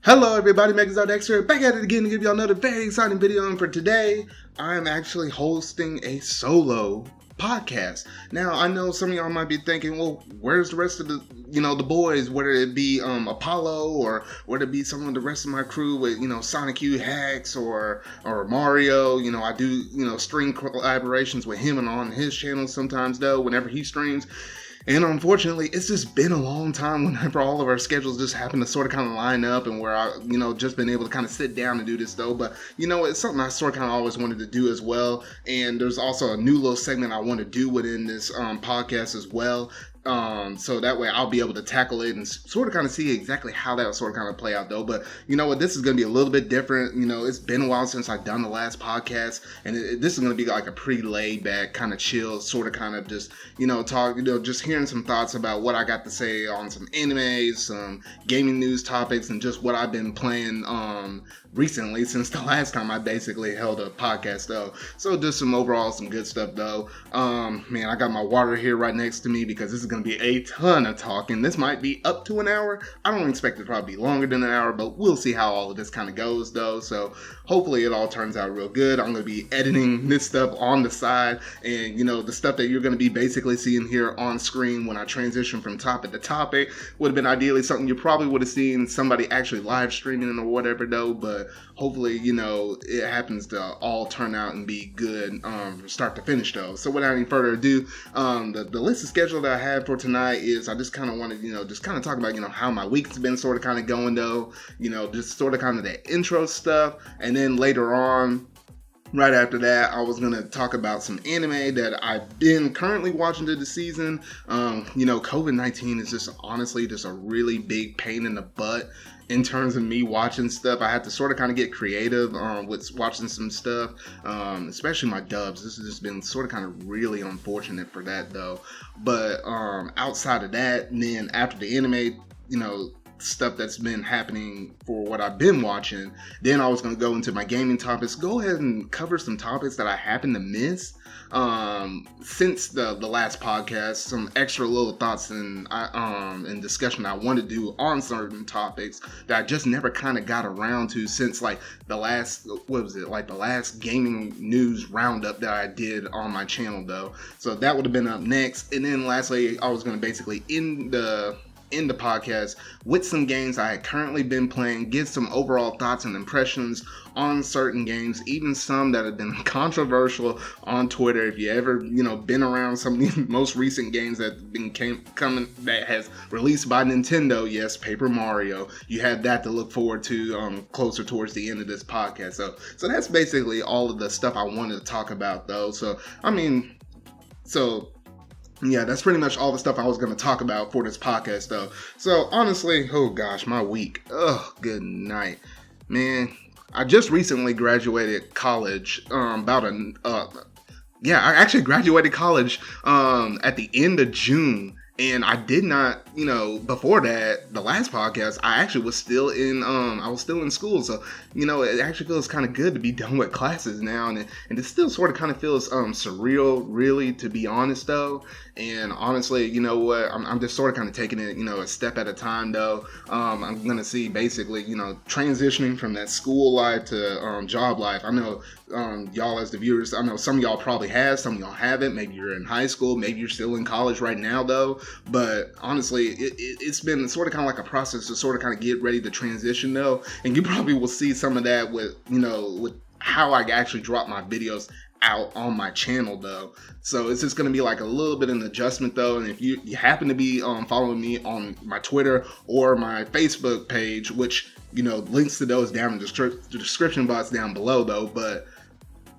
Hello everybody, Megazord here, back at it again to give y'all another very exciting video, and for today, I'm actually hosting a solo podcast. Now, I know some of y'all might be thinking, well, where's the rest of the boys, whether it be Apollo, or whether it be some of the rest of my crew with, Sonic U Hacks or Mario. I do, stream collaborations with him and on his channel sometimes, though, whenever he streams. And unfortunately, it's just been a long time whenever all of our schedules just happen to sort of kind of line up, and where I, just been able to kind of sit down and do this though. But, it's something I sort of kind of always wanted to do as well. And there's also a new little segment I want to do within this podcast as well. So that way I'll be able to tackle it and sort of kind of see exactly how that will sort of kind of play out though. But you know what, this is going to be a little bit different. It's been a while since I've done the last podcast, and this is going to be like a pretty laid back, kind of chill, sort of kind of just, talk, just hearing some thoughts about what I got to say on some animes, some gaming news topics, and just what I've been playing, recently since the last time I basically held a podcast though. So just some good stuff though. Man, I got my water here right next to me because this is going to be a ton of talking. This might be up to an hour. I don't expect it to probably be longer than an hour, but we'll see how all of this kind of goes though. So hopefully it all turns out real good. I'm going to be editing this stuff on the side, and the stuff that you're going to be basically seeing here on screen when I transition from topic to topic would have been ideally something you probably would have seen somebody actually live streaming or whatever though. But hopefully, it happens to all turn out and be good from start to finish though. So without any further ado, the list of schedule that I have for tonight is, I just kind of wanted, just kind of talk about, how my week's been sort of kind of going though, just sort of kind of that intro stuff. And then later on, right after that, I was going to talk about some anime that I've been currently watching this season. COVID-19 is just honestly just a really big pain in the butt in terms of me watching stuff. I had to sort of kind of get creative with watching some stuff, especially my dubs. This has just been sort of kind of really unfortunate for that though. But outside of that, and then after the anime, stuff that's been happening for what I've been watching, then I was going to go into my gaming topics, go ahead and cover some topics that I happen to miss since the last podcast, some extra little thoughts and discussion I want to do on certain topics that I just never kind of got around to since like the last, the last gaming news roundup that I did on my channel though. So that would have been up next. And then lastly, I was going to basically end the podcast with some games I had currently been playing, give some overall thoughts and impressions on certain games, even some that have been controversial on Twitter. If you ever, been around some of the most recent games that been coming that has released by Nintendo, yes, Paper Mario, you had that to look forward to closer towards the end of this podcast. So that's basically all of the stuff I wanted to talk about though. Yeah, that's pretty much all the stuff I was going to talk about for this podcast, though. So, honestly, oh gosh, my week. Oh, good night. Man, I just recently graduated college, I actually graduated college at the end of June. And I did not, before that, the last podcast, I actually was still in school. So, it actually feels kind of good to be done with classes now. And it still sort of kind of feels surreal, really, to be honest, though. And honestly, you know what, I'm just sort of kind of taking it, a step at a time, though. I'm going to see basically, transitioning from that school life to job life. I know y'all as the viewers, I know some of y'all probably have, some of y'all haven't. Maybe you're in high school, maybe you're still in college right now, though. But honestly, it's been sort of kind of like a process to sort of kind of get ready to transition though. And you probably will see some of that with, with how I actually drop my videos out on my channel though. So it's just going to be like a little bit of an adjustment though. And if you happen to be following me on my Twitter or my Facebook page, which, links to those down in the description box down below though. But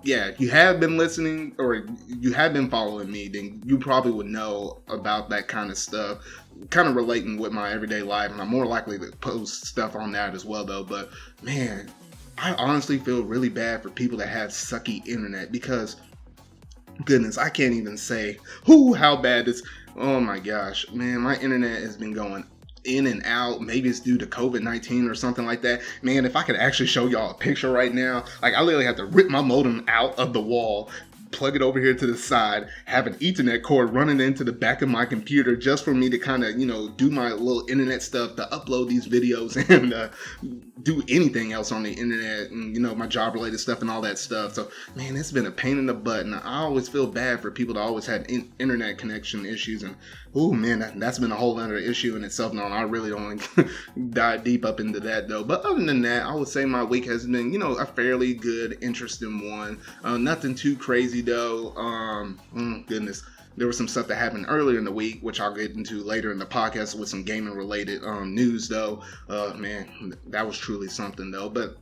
yeah, if you have been listening or you have been following me, then you probably would know about that kind of stuff, kind of relating with my everyday life, and I'm more likely to post stuff on that as well though. But man, I honestly feel really bad for people that have sucky internet, because goodness, I can't even say how bad this, oh my gosh, man, my internet has been going in and out. Maybe it's due to COVID-19 or something like that. Man, if I could actually show y'all a picture right now, like I literally have to rip my modem out of the wall, plug it over here to the side, have an Ethernet cord running into the back of my computer just for me to kind of, do my little internet stuff, to upload these videos and do anything else on the internet and, my job related stuff and all that stuff. So, man, it's been a pain in the butt. And I always feel bad for people that always had internet connection issues. And, oh, man, that's been a whole other issue in itself now. And I really don't want to dive deep up into that, though. But other than that, I would say my week has been, a fairly good, interesting one. Nothing too crazy, though. Goodness. There was some stuff that happened earlier in the week, which I'll get into later in the podcast with some gaming related news, though. Man, that was truly something, though. But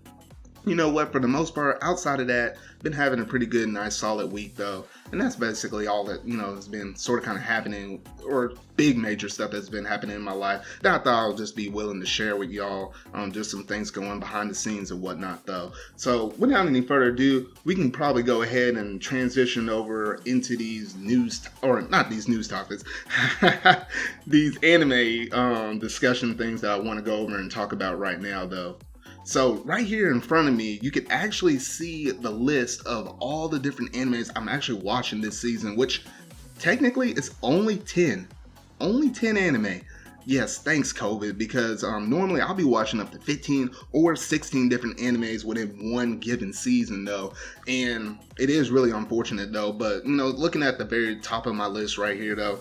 you know what? For the most part, outside of that, been having a pretty good, nice, solid week, though. And that's basically all that, has been sort of kind of happening, or big major stuff that's been happening in my life that I thought I'll just be willing to share with y'all. Just some things going behind the scenes and whatnot, though. So without any further ado, we can probably go ahead and transition over into these not these news topics, these anime discussion things that I want to go over and talk about right now, though. So right here in front of me, you can actually see the list of all the different animes I'm actually watching this season, which technically is only 10. Only 10 anime. Yes, thanks COVID, because normally I'll be watching up to 15 or 16 different animes within one given season, though. And it is really unfortunate, though. But, looking at the very top of my list right here, though,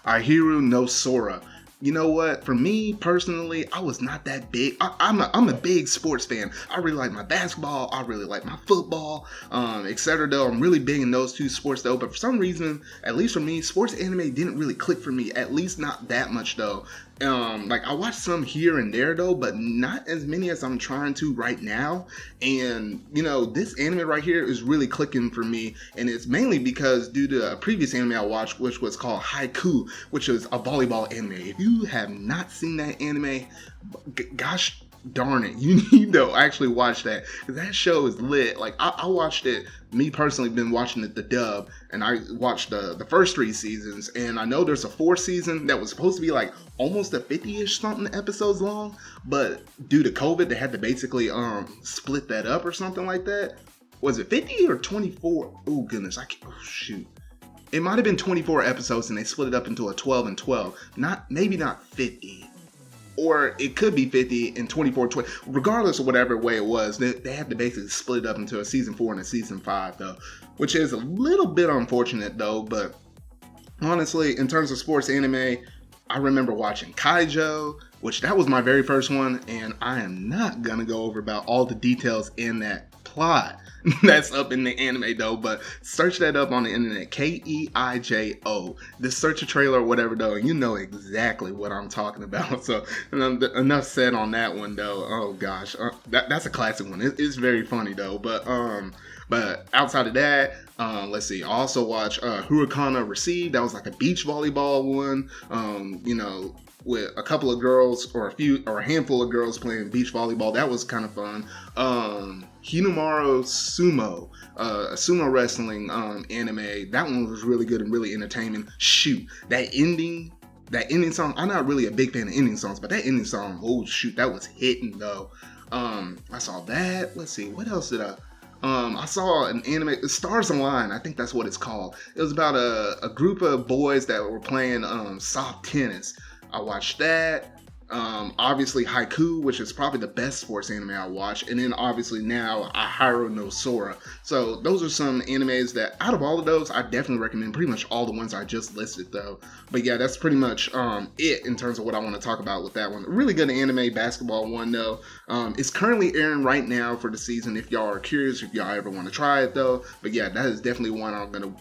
Ahiru no Sora. You know what? For me personally, I was not that big. I'm a big sports fan. I really like my basketball. I really like my football, etc. Though I'm really big in those two sports, though. But for some reason, at least for me, sports anime didn't really click for me. At least not that much, though. Like I watched some here and there, though, but not as many as I'm trying to right now. And this anime right here is really clicking for me, and it's mainly because due to a previous anime I watched, which was called Haiku, which is a volleyball anime. If you have not seen that anime, gosh darn it, you need to actually watch that, because that show is lit. Like I watched it, me personally been watching it the dub, and I watched the first 3 seasons, and I know there's a 4th season that was supposed to be like almost a 50-ish something episodes long, but due to COVID they had to basically split that up or something like that. Was it 50 or 24? Oh goodness, shoot. It might have been 24 episodes and they split it up into a 12 and 12. Maybe not 50. Or it could be 50 and 24, 20. Regardless of whatever way it was, they had to basically split it up into a season 4 and a season 5, though. Which is a little bit unfortunate, though. But honestly, in terms of sports anime, I remember watching Kaijo, which that was my very first one. And I am not going to go over about all the details in that plot that's up in the anime, though, but search that up on the internet. Keijo. Just search a trailer or whatever, though, and you know exactly what I'm talking about. So enough said on that one, though. Oh gosh, that's a classic one. It's very funny, though. But outside of that, let's see. I also watched Hurricane Received. That was like a beach volleyball one. With a couple of girls or a handful of girls playing beach volleyball. That was kind of fun. Hinamaru Sumo, a sumo wrestling anime. That one was really good and really entertaining. Shoot, that ending song. I'm not really a big fan of ending songs, but that ending song, oh shoot, that was hitting, though. I saw that. Let's see, what else did I saw an anime, Stars Align, I think that's what it's called. It was about a group of boys that were playing soft tennis. I watched that. Obviously Haiku, which is probably the best sports anime I watched, and then obviously now Ahiru no Sora. So those are some animes that, out of all of those, I definitely recommend pretty much all the ones I just listed, though. But yeah, that's pretty much it in terms of what I want to talk about with that one. A really good anime basketball one, though. It's currently airing right now for the season, if y'all are curious, if y'all ever want to try it, though. But yeah, that is definitely one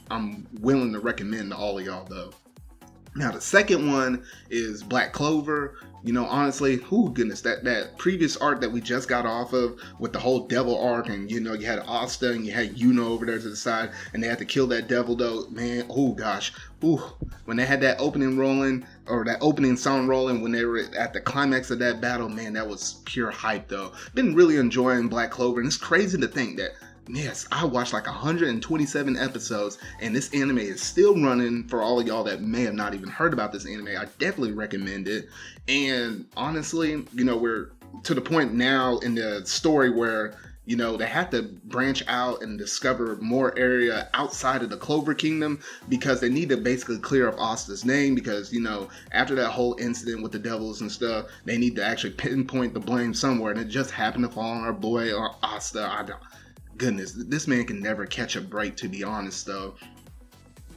I'm willing to recommend to all of y'all, though. Now, the second one is Black Clover. Honestly, goodness, that previous arc that we just got off of with the whole devil arc, and you had Asta and you had Yuno over there to the side, and they had to kill that devil, though, man, oh gosh. When they had that opening rolling, or that opening song rolling, when they were at the climax of that battle, man, that was pure hype, though. Been really enjoying Black Clover, and it's crazy to think that, yes, I watched like 127 episodes, and this anime is still running. For all of y'all that may have not even heard about this anime, I definitely recommend it. And honestly, we're to the point now in the story where, they have to branch out and discover more area outside of the Clover Kingdom because they need to basically clear up Asta's name because, after that whole incident with the devils and stuff, they need to actually pinpoint the blame somewhere, and it just happened to fall on our boy Asta. Goodness, this man can never catch a break, to be honest, though.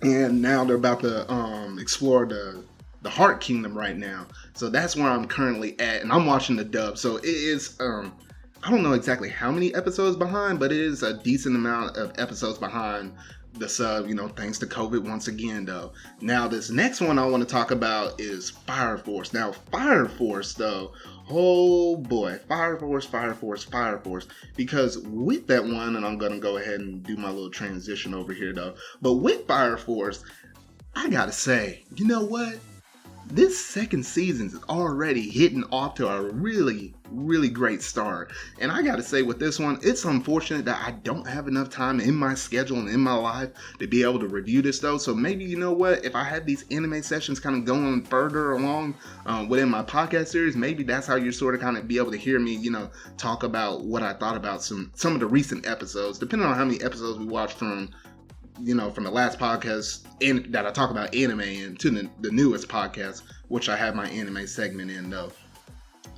And now they're about to explore the Heart Kingdom right now. So that's where I'm currently at, and I'm watching the dub. So it is, I don't know exactly how many episodes behind, but it is a decent amount of episodes behind the sub, thanks to COVID once again, though. Now, this next one I want to talk about is Fire Force. Now, Fire Force, though, oh boy, Fire Force. Because with that one, and I'm going to go ahead and do my little transition over here, though. But with Fire Force, I gotta say, you know what? This second season is already hitting off to a really, really great start. And I gotta say with this one, it's unfortunate that I don't have enough time in my schedule and in my life to be able to review this though. So maybe, if I had these anime sessions kind of going further along within my podcast series, maybe that's how you sort of kind of be able to hear me, talk about what I thought about some of the recent episodes, depending on how many episodes we watched from the last podcast that I talk about anime and to the newest podcast, which I have my anime segment in though.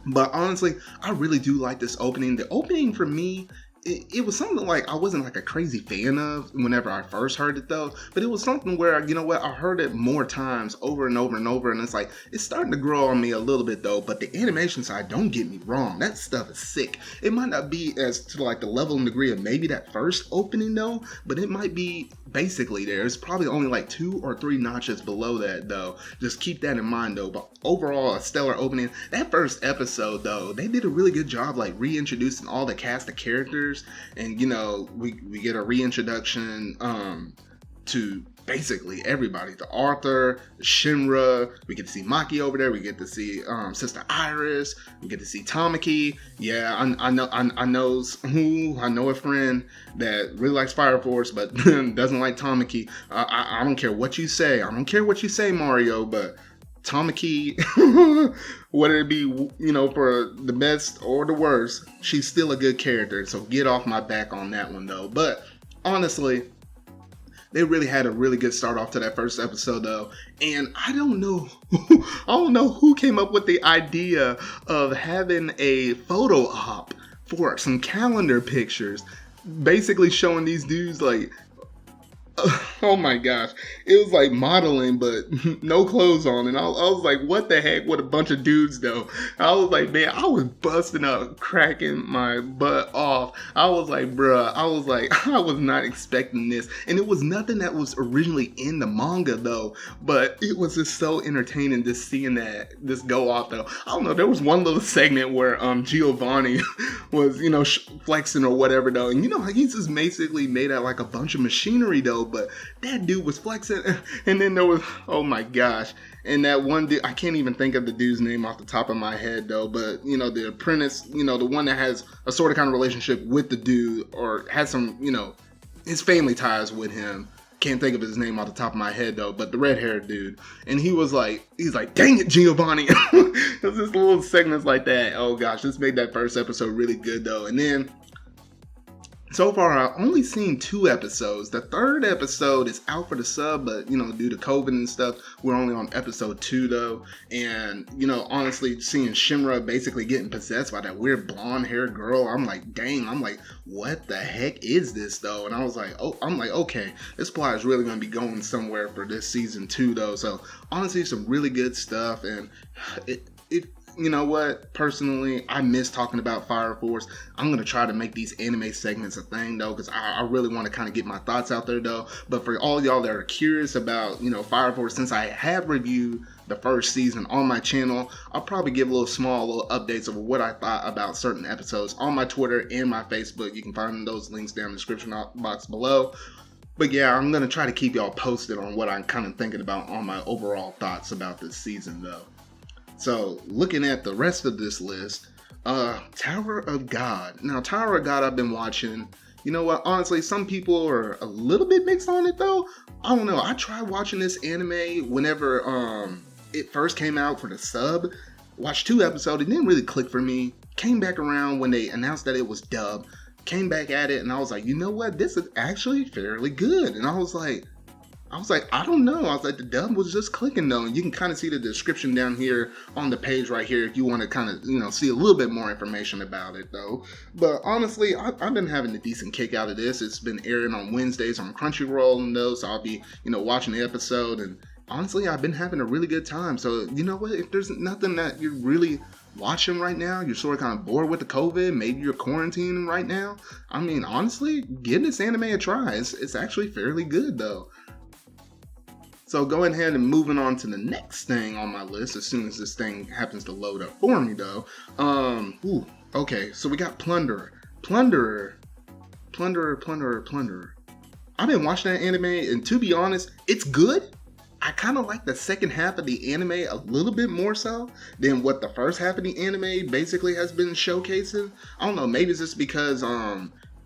But honestly, I really do like this opening. The opening for me, it was something like I wasn't like a crazy fan of whenever I first heard it though, but it was something where, I heard it more times over and over and over, and it's like, it's starting to grow on me a little bit though, but the animation side, don't get me wrong, that stuff is sick. It might not be as to like the level and degree of maybe that first opening though, but it might be basically there. It's probably only like 2 or 3 notches below that though. Just keep that in mind though. But overall, a stellar opening. That first episode though, they did a really good job like reintroducing all the cast of characters, and we get a reintroduction to basically everybody. The Arthur, the Shinra, we get to see Maki over there, we get to see Sister Iris, we get to see Tamaki. Yeah, I know a friend that really likes Fire Force but doesn't like Tamaki. I don't care what you say. I don't care what you say, Mario, but Tamaki, whether it be, for the best or the worst, she's still a good character. So get off my back on that one though. But honestly, they really had a really good start off to that first episode though. And I don't know who came up with the idea of having a photo op for some calendar pictures, basically showing these dudes like, oh my gosh, it was like modeling but no clothes on, and I was like, what the heck, what a bunch of dudes though. I was like, man, I was busting up, cracking my butt off. I was like, bruh, I was not expecting this, and it was nothing that was originally in the manga though, but it was just so entertaining just seeing this go off though. I don't know, there was one little segment where Giovanni was, flexing or whatever though, and he's just basically made out like a bunch of machinery though, but that dude was flexing. And then there was, oh my gosh, and that one dude, I can't even think of the dude's name off the top of my head though, but the apprentice, the one that has a sort of kind of relationship with the dude or has some, his family ties with him. Can't think of his name off the top of my head though, but the red-haired dude, and he's like, dang it, Giovanni. There's just little segments like that. Oh gosh, this made that first episode really good though. And then so far, I've only seen 2 episodes. The third episode is out for the sub, but, due to COVID and stuff, we're only on episode 2, though. And, honestly, seeing Shinra basically getting possessed by that weird blonde-haired girl, I'm like, dang, what the heck is this, though? And I was like, okay, this plot is really going to be going somewhere for this season 2, though. So, honestly, some really good stuff, and you know what? Personally, I miss talking about Fire Force. I'm going to try to make these anime segments a thing, though, because I really want to kind of get my thoughts out there, though. But for all y'all that are curious about, Fire Force, since I have reviewed the first season on my channel, I'll probably give little updates of what I thought about certain episodes on my Twitter and my Facebook. You can find those links down in the description box below. But yeah, I'm going to try to keep y'all posted on what I'm kind of thinking about on my overall thoughts about this season, though. So, looking at the rest of this list, Tower of God. Now, Tower of God I've been watching. You know what? Honestly, some people are a little bit mixed on it, though. I don't know. I tried watching this anime whenever it first came out for the sub. Watched 2 episodes. It didn't really click for me. Came back around when they announced that it was dubbed. came back at it and I was like, you know what? This is actually fairly good. And I was like, I don't know. I was like, the dub was just clicking though. And you can kind of see the description down here on the page right here if you want to kind of, see a little bit more information about it though. But honestly, I've been having a decent kick out of this. It's been airing on Wednesdays on Crunchyroll and those. So I'll be, watching the episode. And honestly, I've been having a really good time. So, you know what? If there's nothing that you're really watching right now, you're sort of kind of bored with the COVID, maybe you're quarantining right now. I mean, honestly, give this anime a try. It's actually fairly good though. So going ahead and moving on to the next thing on my list as soon as this thing happens to load up for me though. Okay, so we got Plunderer. I've been watching that anime and to be honest, it's good. I kind of like the second half of the anime a little bit more so than what the first half of the anime basically has been showcasing. I don't know, maybe it's just because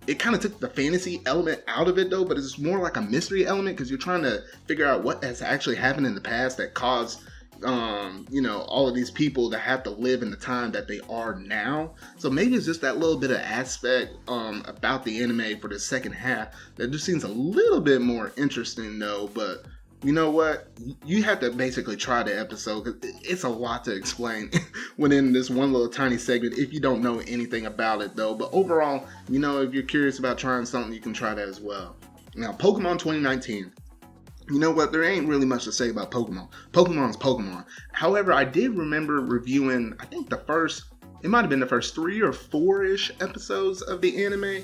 it kind of took the fantasy element out of it though, but it's more like a mystery element because you're trying to figure out what has actually happened in the past that caused all of these people to have to live in the time that they are now. So maybe it's just that little bit of aspect about the anime for the second half that just seems a little bit more interesting though. But you know what? You have to basically try the episode because it's a lot to explain within this one little tiny segment if you don't know anything about it though. But overall, if you're curious about trying something, you can try that as well. Now, Pokemon 2019. You know what? There ain't really much to say about Pokemon. Pokemon's Pokemon. However, I did remember reviewing, I think it might have been the first 3 or 4-ish episodes of the anime.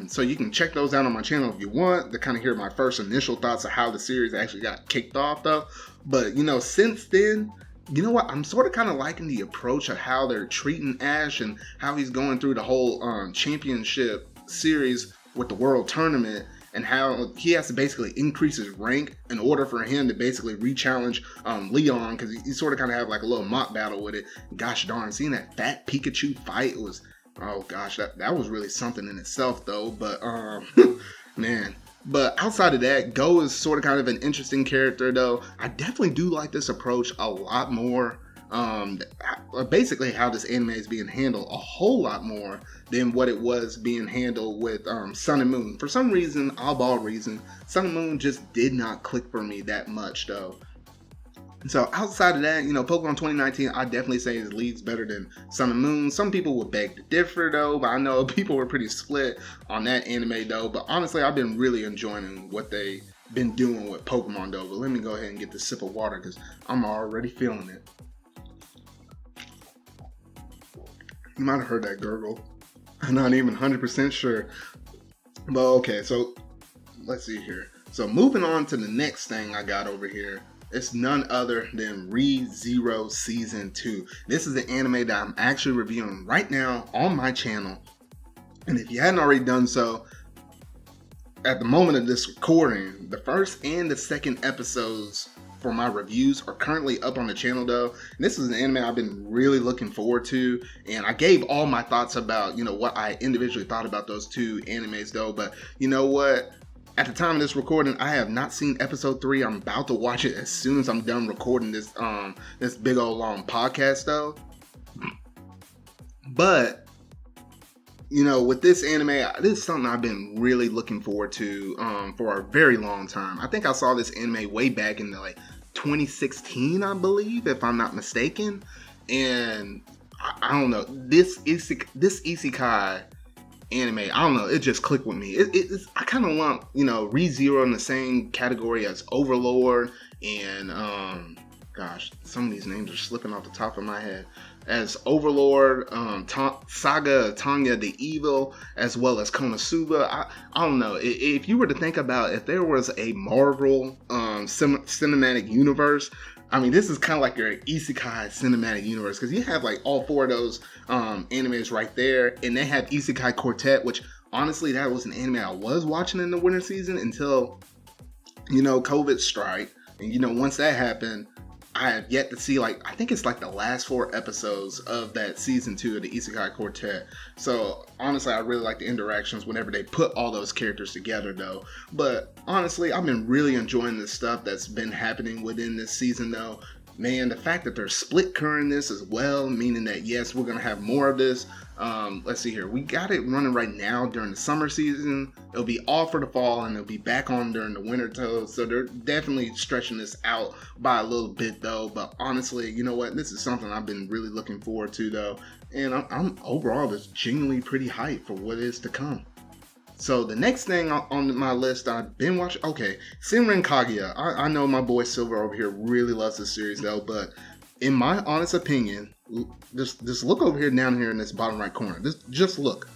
So you can check those out on my channel if you want to kind of hear my first initial thoughts of how the series actually got kicked off though. But since then, you know what? I'm sort of kind of liking the approach of how they're treating Ash and how he's going through the whole championship series with the world tournament and how he has to basically increase his rank in order for him to basically re-challenge Leon because he sort of kind of have like a little mock battle with it. Gosh darn, seeing that fat Pikachu fight was, oh gosh, that was really something in itself though. But man. But outside of that, Go is sort of kind of an interesting character though. I definitely do like this approach a lot more. Basically how this anime is being handled a whole lot more than what it was being handled with Sun and Moon. For some reason, oddball reason, Sun and Moon just did not click for me that much though. So outside of that, Pokemon 2019, I definitely say his lead's better than Sun and Moon. Some people would beg to differ though, but I know people were pretty split on that anime though. But honestly, I've been really enjoying what they've been doing with Pokemon though. But let me go ahead and get this sip of water because I'm already feeling it. You might have heard that gurgle. I'm not even 100% sure. But okay, so let's see here. So moving on to the next thing I got over here. It's none other than Re:Zero Season 2. This is an anime that I'm actually reviewing right now on my channel. And if you hadn't already done so, at the moment of this recording, the first and the second episodes for my reviews are currently up on the channel though. And this is an anime I've been really looking forward to. And I gave all my thoughts about, what I individually thought about those two animes though. But you know what? At the time of this recording, I have not seen episode 3. I'm about to watch it as soon as I'm done recording this this big old long podcast though. But with this anime, this is something I've been really looking forward to for a very long time. I think I saw this anime way back in 2016, I believe, if I'm not mistaken. And I don't know, this isekai anime, I don't know, it just clicked with me. I kind of lump Re:Zero in the same category as Overlord and gosh, some of these names are slipping off the top of my head, as Overlord, Saga of Tanya the Evil, as well as Konosuba. I don't know, if you were to think about if there was a Marvel cinematic universe, I mean, this is kind of like your isekai cinematic universe because you have all 4 of those animes right there, and they have Isekai Quartet, which honestly, that was an anime I was watching in the winter season until COVID strike, and once that happened, I have yet to see I think it's the last 4 episodes of that season 2 of the Isekai Quartet. So honestly, I really like the interactions whenever they put all those characters together though. But honestly, I've been really enjoying the stuff that's been happening within this season though. man, the fact that they're split current this as well, meaning that yes, we're gonna have more of this. Let's see here. We got it running right now during the summer season. It'll be off for the fall, and it'll be back on during the winter too. So they're definitely stretching this out by a little bit though. But honestly, you know what? This is something I've been really looking forward to though, and I'm overall just genuinely pretty hyped for what is to come. So the next thing on my list I've been watching, okay, Senran Kaguya. I know my boy Silver over here really loves this series though, but in my honest opinion, just look over here down here in this bottom right corner. Just look.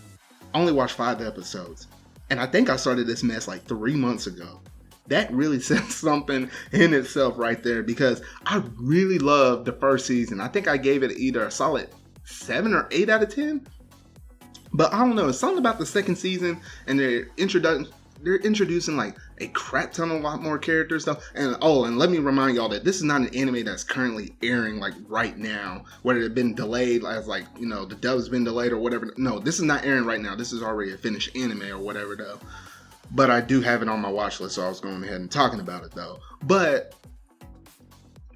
I only watched 5 episodes, and I think I started this mess like 3 months ago. That really says something in itself right there, because I really loved the first season. I think I gave it either a solid 7 or 8 out of 10. But I don't know, it's something about the second season, and they're introducing like a crap ton of a lot more characters stuff. And let me remind y'all that this is not an anime that's currently airing like right now, whether it's been delayed as like, you know, the dub's been delayed or whatever. No, this is not airing right now. This is already a finished anime or whatever though. But I do have it on my watch list, so I was going ahead and talking about it though. But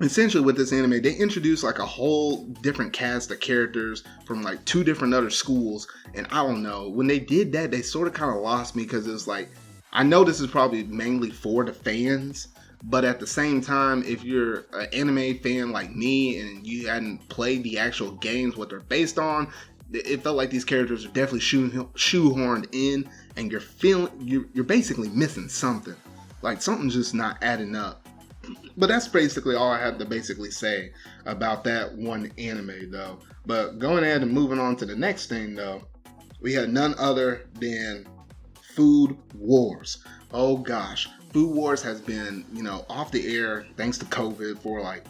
essentially with this anime, they introduced like a whole different cast of characters from like 2 different other schools. And I don't know, when they did that, they sort of kind of lost me, because it's like, I know this is probably mainly for the fans, but at the same time, if you're an anime fan like me and you hadn't played the actual games, what they're based on, it felt like these characters are definitely shoehorned in, and you're basically missing something. Like something's just not adding up. But that's basically all I have to basically say about that one anime though. But going ahead and moving on to the next thing though, we had none other than Food Wars. Oh gosh, Food Wars has been, you know, off the air thanks to COVID for like,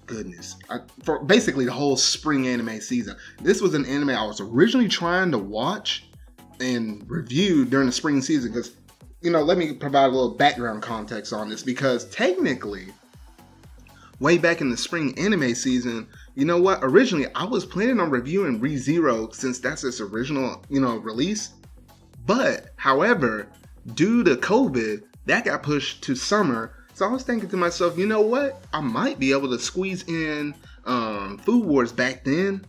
goodness, for basically the whole spring anime season. This was an anime I was originally trying to watch and review during the spring season, because, you know, let me provide a little background context on this, because technically, way back in the spring anime season, you know what, originally I was planning on reviewing ReZero, since that's its original, you know, release. But, however, due to COVID, that got pushed to summer. So I was thinking to myself, you know what, I might be able to squeeze in Food Wars back then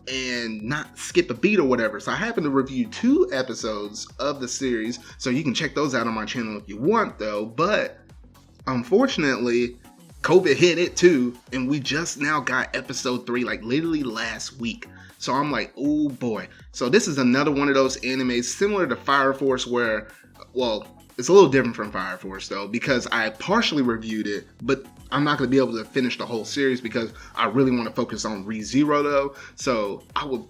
and not skip a beat or whatever. So I happened to review 2 episodes of the series, so you can check those out on my channel if you want though. But unfortunately, COVID hit it too, and we just now got episode 3 like literally last week. So I'm like, oh boy. So this is another one of those animes similar to Fire Force, where, well, it's a little different from Fire Force though, because I partially reviewed it, but I'm not going to be able to finish the whole series because I really want to focus on ReZero though. So I will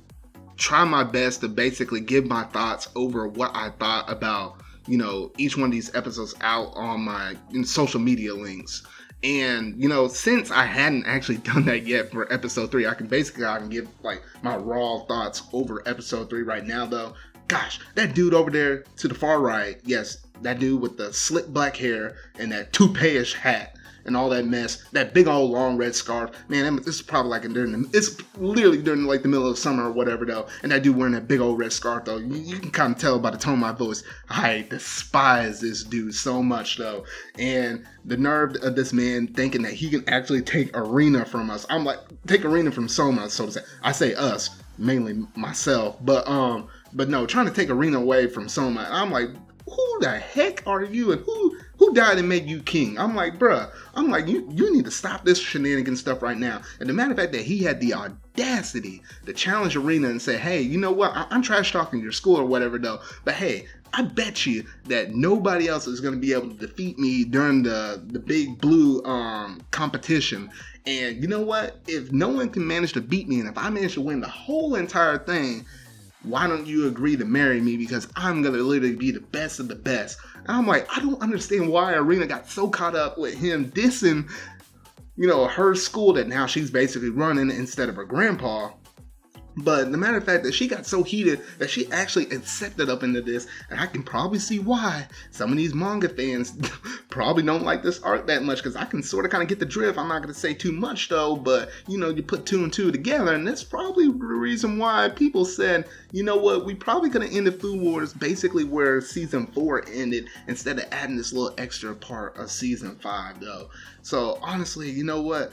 try my best to basically give my thoughts over what I thought about, you know, each one of these episodes out on my social media links. And, you know, since I hadn't actually done that yet for episode 3, I can give like my raw thoughts over episode 3 right now though. Gosh, that dude over there to the far right, yes, that dude with the slick black hair and that toupee-ish hat and all that mess, that big old long red scarf, man, this is probably like it's literally during like the middle of summer or whatever though, and that dude wearing that big old red scarf though, you can kind of tell by the tone of my voice, I despise this dude so much though. And the nerve of this man thinking that he can actually take Arena from us. I'm like, take Arena from Soma, so to say. I say us, mainly myself, but no, trying to take Arena away from Soma, and I'm like, who the heck are you, and who died and made you king? I'm like, bruh, you need to stop this shenanigan stuff right now. And the matter of fact that he had the audacity to challenge Arena and say, hey, you know what, I'm trash talking your school or whatever though, but hey, I bet you that nobody else is going to be able to defeat me during the big blue competition. And you know what, if no one can manage to beat me, and if I manage to win the whole entire thing, why don't you agree to marry me, because I'm going to literally be the best of the best. And I'm like, I don't understand why Arena got so caught up with him dissing, you know, her school that now she's basically running instead of her grandpa. But the matter of fact that she got so heated that she actually accepted up into this, and I can probably see why some of these manga fans probably don't like this art that much, because I can sort of kind of get the drift. I'm not going to say too much though, but you know, you put 2 and 2 together, and that's probably the reason why people said, you know what, we probably going to end the Food Wars basically where season 4 ended, instead of adding this little extra part of season 5 though. So honestly, you know what,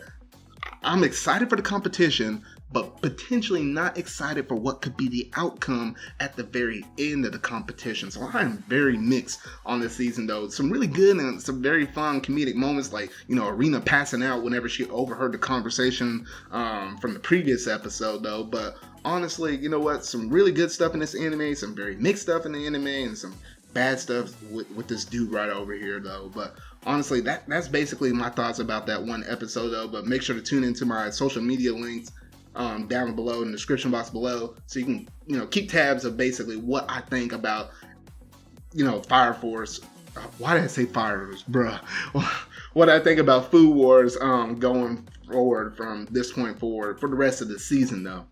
I'm excited for the competition, but potentially not excited for what could be the outcome at the very end of the competition. So I am very mixed on this season, though. Some really good and some very fun comedic moments, like, Arena passing out whenever she overheard the conversation from the previous episode, though. But honestly, you know what? Some really good stuff in this anime, some very mixed stuff in the anime, and some bad stuff with this dude right over here, though. But honestly, that's basically my thoughts about that one episode, though. But make sure to tune into my social media links down below in the description box below, so you can keep tabs of basically what I think about Fire Force. Why did I say Fire Force, bruh? What I think about Food Wars going forward from this point forward for the rest of the season, though.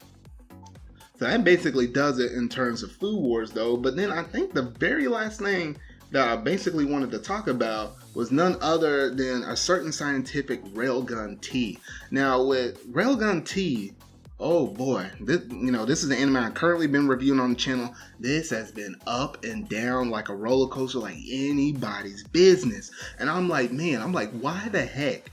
So that basically does it in terms of Food Wars, though. But then I think the very last thing that I basically wanted to talk about was none other than a certain scientific Railgun Tea. Now, with Railgun Tea, oh boy, this is an anime I've currently been reviewing on the channel. This has been up and down like a roller coaster, like anybody's business. And I'm like, why the heck?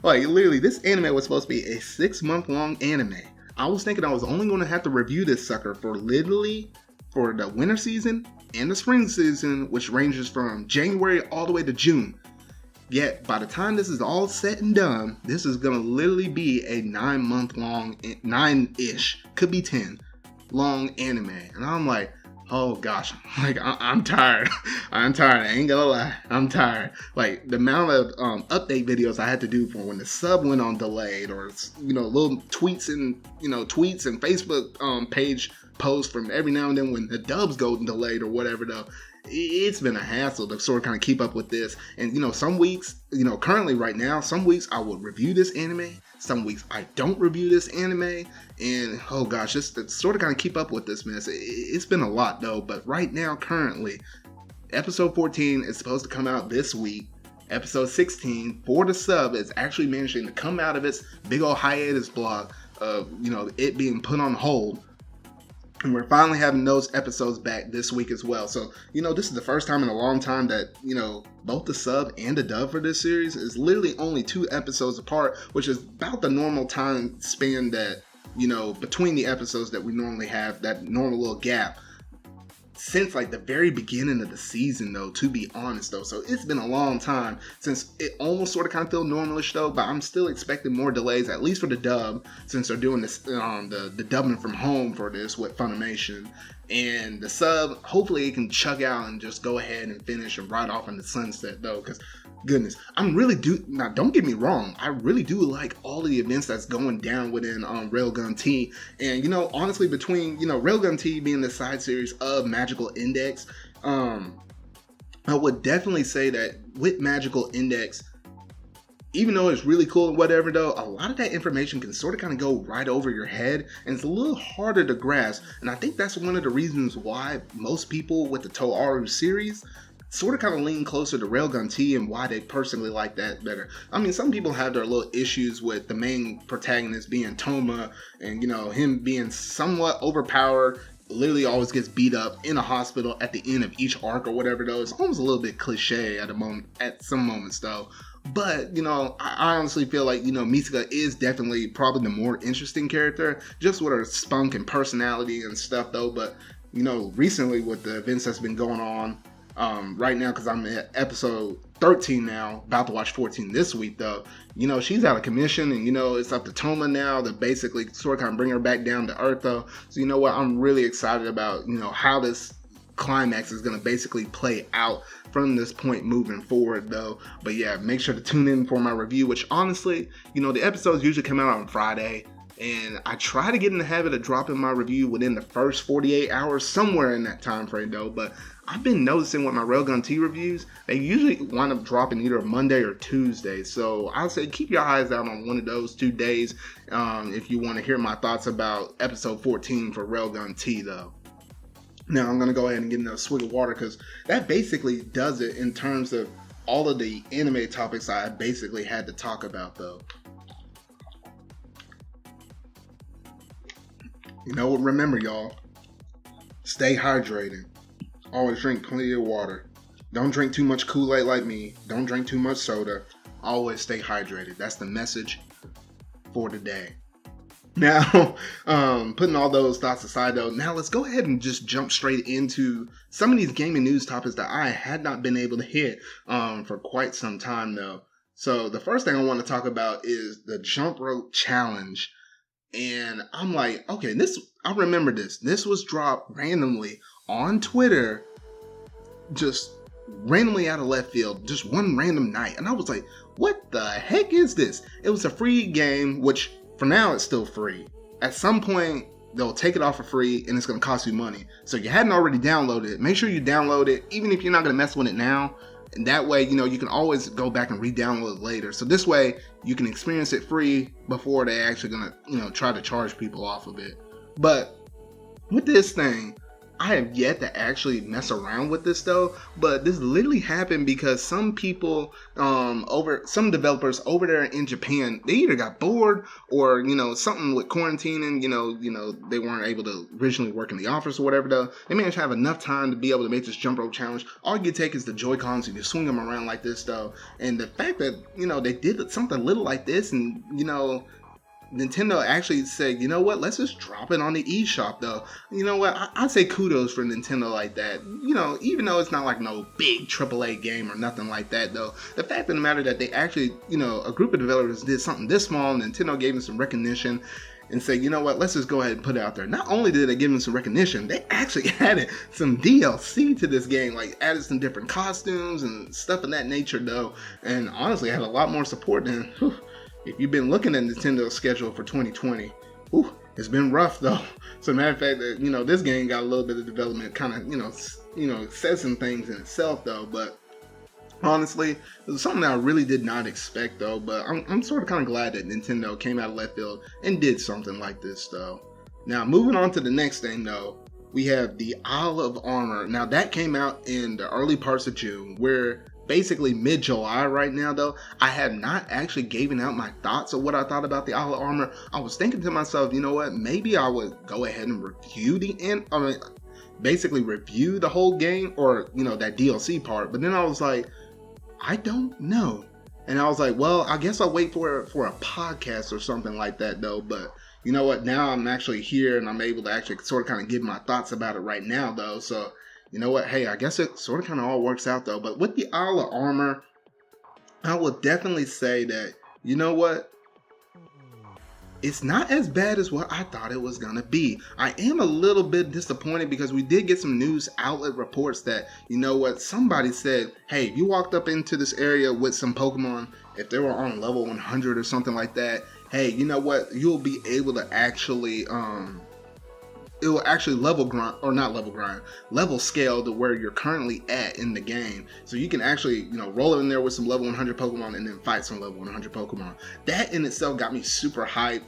Like, literally, this anime was supposed to be a 6-month-long anime. I was thinking I was only going to have to review this sucker for the winter season and the spring season, which ranges from January all the way to June. Yet, by the time this is all said and done, this is going to literally be a 9-month-long, 9-ish, could be 10, long anime. And I'm like, oh gosh, like I'm tired. I'm tired. I ain't gonna lie. I'm tired. Like the amount of update videos I had to do for when the sub went on delayed, or little tweets and Facebook page posts from every now and then when the dubs go delayed or whatever, though. It's been a hassle to sort of kind of keep up with this. And some weeks, currently right now, some weeks I will review this anime, some weeks I don't review this anime, and oh gosh, just to sort of kind of keep up with this mess. It's been a lot, though. But right now, currently, episode 14 is supposed to come out this week. Episode 16 for the sub is actually managing to come out of its big old hiatus block of it being put on hold. And we're finally having those episodes back this week as well. So, this is the first time in a long time that, both the sub and the dub for this series is literally only 2 episodes apart, which is about the normal time span that, between the episodes that we normally have, that normal little gap. Since like the very beginning of the season, though, to be honest, though. So it's been a long time since it almost sort of kind of feel normalish, though, but I'm still expecting more delays, at least for the dub, since they're doing this the dubbing from home for this with Funimation. And the sub, hopefully it can chug out and just go ahead and finish and ride off in the sunset, though, because goodness, now don't get me wrong, I really do like all of the events that's going down within Railgun Tea. And honestly, between Railgun Tea being the side series of Magical Index, I would definitely say that with Magical Index, even though it's really cool and whatever, though, a lot of that information can sort of kind of go right over your head, and it's a little harder to grasp. And I think that's one of the reasons why most people with the TOG series sort of kind of lean closer to Railgun Tea, and why they personally like that better. I mean, some people have their little issues with the main protagonist being Toma, and him being somewhat overpowered, literally always gets beat up in a hospital at the end of each arc or whatever, though. It's almost a little bit cliche at some moments, though. But, I honestly feel like, Misaka is definitely probably the more interesting character, just with her spunk and personality and stuff, though. But, recently with the events that's been going on, right now, because I'm at episode 13 now, about to watch 14 this week, though, she's out of commission, and, it's up to Toma now to basically sort of kind of bring her back down to earth, though. So, what, I'm really excited about, how this climax is going to basically play out from this point moving forward, though. But yeah, make sure to tune in for my review, which honestly, the episodes usually come out on Friday, and I try to get in the habit of dropping my review within the first 48 hours, somewhere in that time frame, though. But I've been noticing with my Railgun Tea reviews, they usually wind up dropping either Monday or Tuesday. So I'll say keep your eyes out on one of those 2 days if you want to hear my thoughts about episode 14 for Railgun Tea, though. Now I'm going to go ahead and get another swig of water, because that basically does it in terms of all of the anime topics I basically had to talk about, though. Remember, y'all, stay hydrated. Always drink plenty of water. Don't drink too much Kool-Aid like me. Don't drink too much soda. Always stay hydrated. That's the message for today. Now, putting all those thoughts aside though, now let's go ahead and just jump straight into some of these gaming news topics that I had not been able to hit for quite some time though. So the first thing I want to talk about is the jump rope challenge. And I'm like, okay, I remember this. This was dropped randomly on Twitter, just randomly out of left field, just one random night. And I was like, what the heck is this? It was a free game, which for now, it's still free. At some point, they'll take it off for free and it's going to cost you money. So if you hadn't already downloaded it, make sure you download it, even if you're not going to mess with it now. And that way, you can always go back and re-download it later. So this way, you can experience it free before they're actually going to, try to charge people off of it. But with this thing, I have yet to actually mess around with this though, but this literally happened because some people, some developers over there in Japan, they either got bored or, something with quarantining, they weren't able to originally work in the office or whatever though. They managed to have enough time to be able to make this jump rope challenge. All you take is the Joy-Cons and you swing them around like this though. And the fact that, they did something little like this and, Nintendo actually said, you know what, let's just drop it on the eShop though. You know what, I'd say kudos for Nintendo like that. Even though it's not like no big AAA game or nothing like that though. The fact of the matter that they actually, a group of developers did something this small, Nintendo gave them some recognition and said, you know what, let's just go ahead and put it out there. Not only did they give them some recognition, they actually added some DLC to this game, like added some different costumes and stuff of that nature though. And honestly, had a lot more support than... If you've been looking at Nintendo's schedule for 2020, it's been rough though. So matter of fact, that this game got a little bit of development, kind of says some things in itself though. But honestly, it was something that I really did not expect though. But I'm sort of kind of glad that Nintendo came out of left field and did something like this though. Now moving on to the next thing though, we have the Isle of Armor. Now that came out in the early parts of June, where basically mid-July right now though. I have not actually given out my thoughts of what I thought about the Isle of Armor. I was thinking to myself, you know what, maybe I would go ahead and review basically review the whole game or that DLC part. But then I was like, I don't know. And I was like, well, I guess I'll wait for a podcast or something like that though. But you know what, now I'm actually here and I'm able to actually sort of kind of give my thoughts about it right now though. So you know what? Hey, I guess it sort of kind of all works out though. But with the Isle of Armor, I will definitely say that, you know what? It's not as bad as what I thought it was going to be. I am a little bit disappointed because we did get some news outlet reports that, you know what? Somebody said, hey, if you walked up into this area with some Pokemon, if they were on level 100 or something like that, hey, you know what? You'll be able to actually, it will actually level scale to where you're currently at in the game. So you can actually, roll in there with some level 100 Pokemon and then fight some level 100 Pokemon. That in itself got me super hyped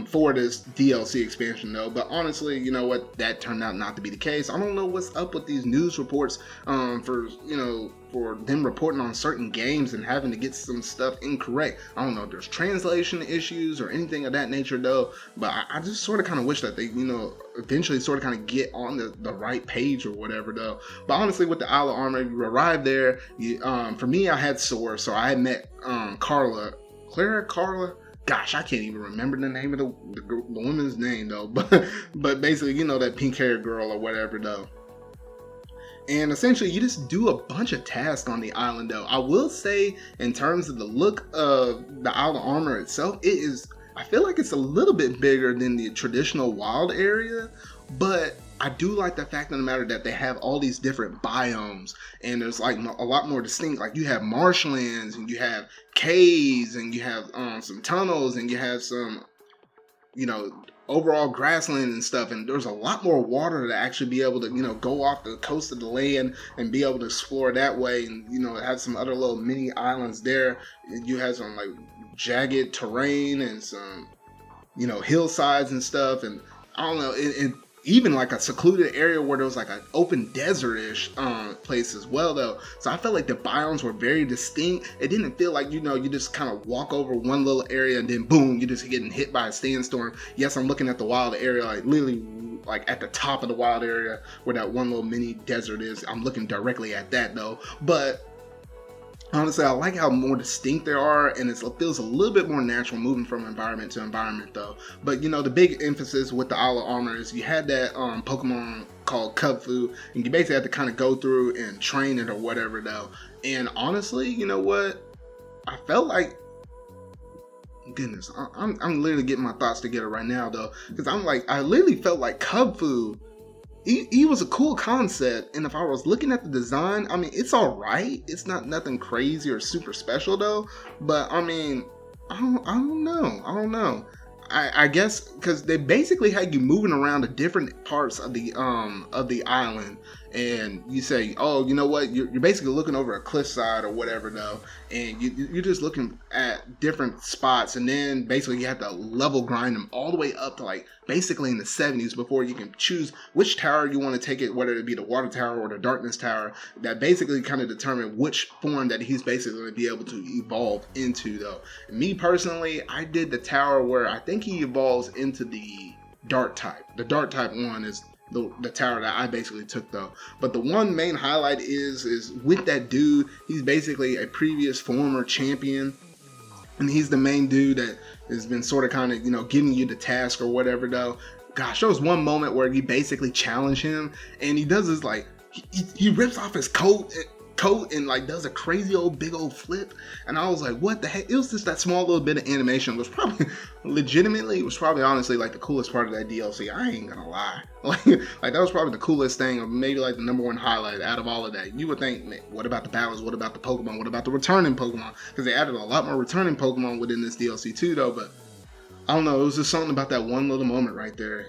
for this DLC expansion though. But honestly, you know what? That turned out not to be the case. I don't know what's up with these news reports for them reporting on certain games and having to get some stuff incorrect. I don't know if there's translation issues or anything of that nature though, but I just sort of kind of wish that they, eventually sort of kind of get on the right page or whatever though. But honestly, with the Isle of Armor, you arrive there, for me, I had Sora, so I had met Carla. Gosh, I can't even remember the name of the woman's name though, but basically, that pink haired girl or whatever though. And essentially, you just do a bunch of tasks on the island though. I will say, in terms of the look of the Isle of Armor itself, I feel like it's a little bit bigger than the traditional wild area, but I do like the fact of the matter that they have all these different biomes and there's like a lot more distinct. Like you have marshlands and you have caves and you have some tunnels and you have some, overall grassland and stuff, and there's a lot more water to actually be able to go off the coast of the land and be able to explore that way, and have some other little mini islands there. You have some like jagged terrain and some hillsides and stuff, and I don't know, it even like a secluded area where there was like an open desert-ish place as well though. So I felt like the biomes were very distinct. It didn't feel like, you just kind of walk over one little area and then boom, you're just getting hit by a sandstorm. Yes, I'm looking at the wild area, like literally like at the top of the wild area where that one little mini desert is. I'm looking directly at that though. But Honestly, I like how more distinct they are, and it feels a little bit more natural moving from environment to environment, though. But the big emphasis with the Isle of Armor is you had that Pokemon called Kubfu, and you basically had to kind of go through and train it or whatever, though. And honestly, you know what? I felt like, goodness, I'm literally getting my thoughts together right now, though, because I literally felt like Kubfu. He was a cool concept, and if I was looking at the design, I mean, it's all right. It's not nothing crazy or super special though. But I mean, I don't know. I guess because they basically had you moving around the different parts of the island, and you say, oh, you know what? You're basically looking over a cliffside or whatever though, and you're just looking at different spots, and then basically you have to level grind them all the way up to like basically in the 70s before you can choose which tower you want to take it, whether it be the water tower or the darkness tower. That basically kind of determine which form that he's basically going to be able to evolve into though. And me personally, I did the tower where I think he evolves into the dark type. The dark type one is the tower that I basically took though. But the one main highlight is with that dude, he's basically a previous former champion, and he's the main dude that has been sort of kind of giving you the task or whatever though. Gosh, there was one moment where you basically challenge him, and he does this like he rips off his coat and like does a crazy old big old flip, and I was like, what the heck? It was just that small little bit of animation. It was probably honestly like the coolest part of that DLC. I ain't gonna lie. Like that was probably the coolest thing, or maybe like the number one highlight out of all of that. You would think, man, what about the battles? What about the Pokemon? What about the returning Pokemon? Because they added a lot more returning Pokemon within this DLC too though. But I don't know, it was just something about that one little moment right there.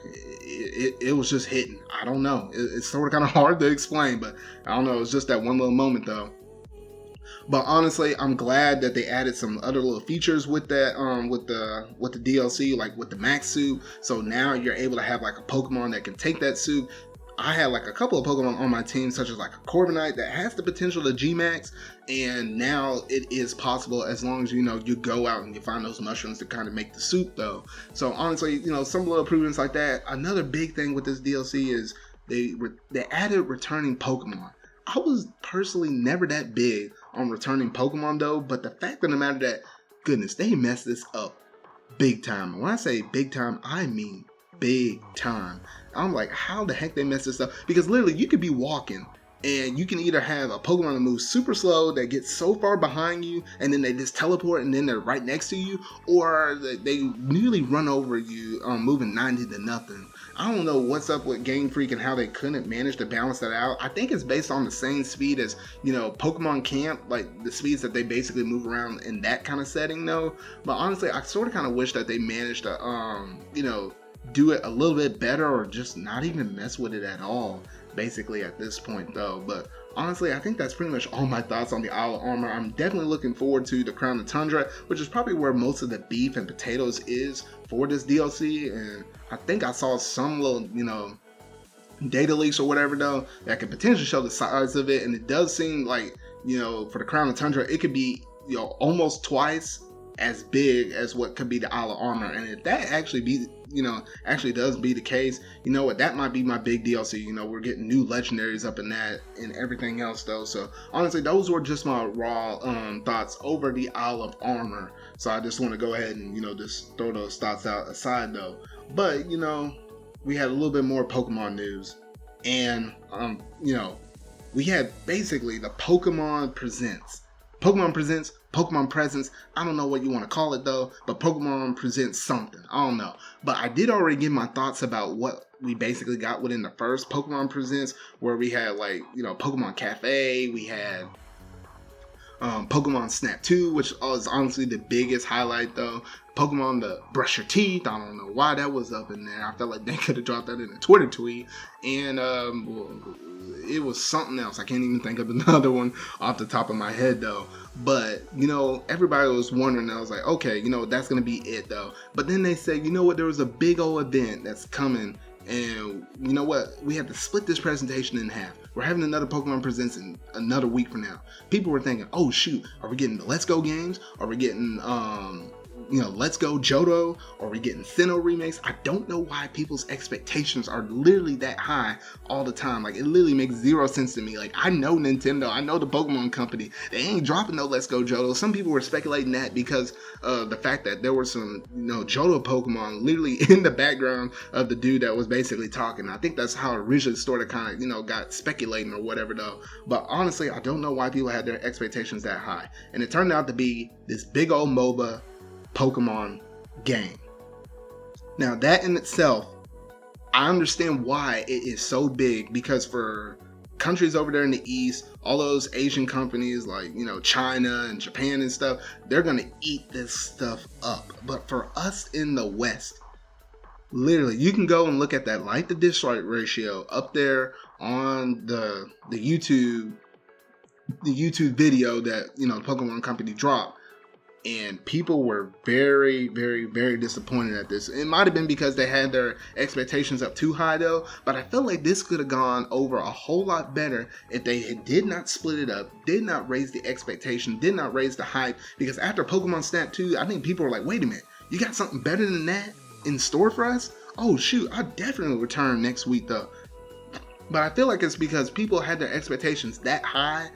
It was just hitting. I don't know. It's sort of kind of hard to explain, but I don't know. It was just that one little moment though. But honestly, I'm glad that they added some other little features with that, with the DLC, like with the max suit. So now you're able to have like a Pokemon that can take that suit. I had like a couple of Pokemon on my team, such as like a Corviknight that has the potential to G-Max, and now it is possible as long as you go out and you find those mushrooms to kind of make the suit though. So honestly, some little improvements like that. Another big thing with this DLC is they added returning Pokemon. I was personally never that big on returning Pokemon though, but the fact of the matter that, goodness, they messed this up big time. And when I say big time, I mean big time. I'm like, how the heck they messed this up? Because literally, you could be walking, and you can either have a Pokemon that moves super slow that gets so far behind you, and then they just teleport, and then they're right next to you, or they nearly run over you, moving 90-0. I don't know what's up with Game Freak and how they couldn't manage to balance that out. I think it's based on the same speed as, Pokemon Camp, like the speeds that they basically move around in that kind of setting though. But honestly, I sort of kind of wish that they managed to, do it a little bit better, or just not even mess with it at all, basically at this point though. But honestly, I think that's pretty much all my thoughts on the Isle of Armor. I'm definitely looking forward to the Crown of Tundra, which is probably where most of the beef and potatoes is for this DLC. And I think I saw some little, data leaks or whatever though that could potentially show the size of it, and it does seem like, for the Crown of Tundra, it could be, almost twice as big as what could be the Isle of Armor. And if that actually does be the case, what, that might be my big DLC. We're getting new legendaries up in that and everything else though. So honestly, those were just my raw thoughts over the Isle of Armor. So I just want to go ahead and just throw those thoughts out aside though. But we had a little bit more Pokemon news, and we had basically the Pokemon Presents, Pokemon Presents. I don't know what you want to call it though, but Pokemon presents something. I don't know. But I did already give my thoughts about what we basically got within the first Pokemon Presents, where we had like, Pokemon Cafe, we had Pokemon Snap 2, which is honestly the biggest highlight though. Pokemon to brush your teeth. I don't know why that was up in there. I felt like they could have dropped that in a Twitter tweet. And it was something else. I can't even think of another one off the top of my head though. But everybody was wondering. I was like, okay, that's gonna be it though. But then they said, there was a big old event that's coming, and you know what? We have to split this presentation in half. We're having another Pokemon Presents in another week from now. People were thinking, oh shoot, are we getting the Let's Go games? Are we getting Let's Go Johto, or we getting Sinnoh remakes. I don't know why people's expectations are literally that high all the time. Like, it literally makes zero sense to me. Like, I know Nintendo, I know the Pokemon company, they ain't dropping no Let's Go Johto. Some people were speculating that because of the fact that there were some, Johto Pokemon literally in the background of the dude that was basically talking. I think that's how it originally started, kind of, got speculating or whatever though. But honestly, I don't know why people had their expectations that high. And it turned out to be this big old MOBA Pokemon game. Now, that in itself, I understand why it is so big, because for countries over there in the East, all those Asian companies like, China and Japan and stuff, they're gonna eat this stuff up. But for us in the West, literally, you can go and look at that like to dislike ratio up there on the YouTube video that the Pokemon company dropped, and people were very, very, very disappointed at this. It might have been because they had their expectations up too high though, but I felt like this could have gone over a whole lot better if they did not split it up, did not raise the expectation, did not raise the hype. Because after Pokemon Snap 2, I think people were like, wait a minute, you got something better than that in store for us? Oh shoot, I'll definitely return next week though. But I feel like it's because people had their expectations that high,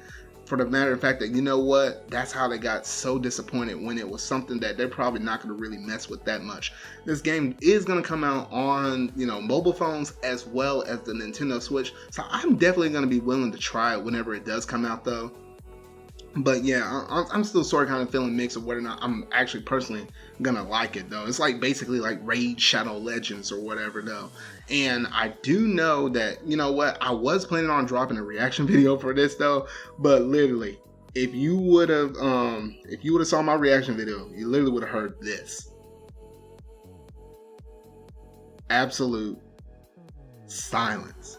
for the matter of fact that, that's how they got so disappointed when it was something that they're probably not going to really mess with that much. This game is going to come out on, mobile phones as well as the Nintendo Switch. So I'm definitely going to be willing to try it whenever it does come out though. But yeah, I'm still sort of kind of feeling mixed of whether or not I'm actually personally gonna like it though. It's like basically like Raid Shadow Legends or whatever though. And I do know that, I was planning on dropping a reaction video for this though, but literally, if you would have saw my reaction video, you literally would have heard this. Absolute silence.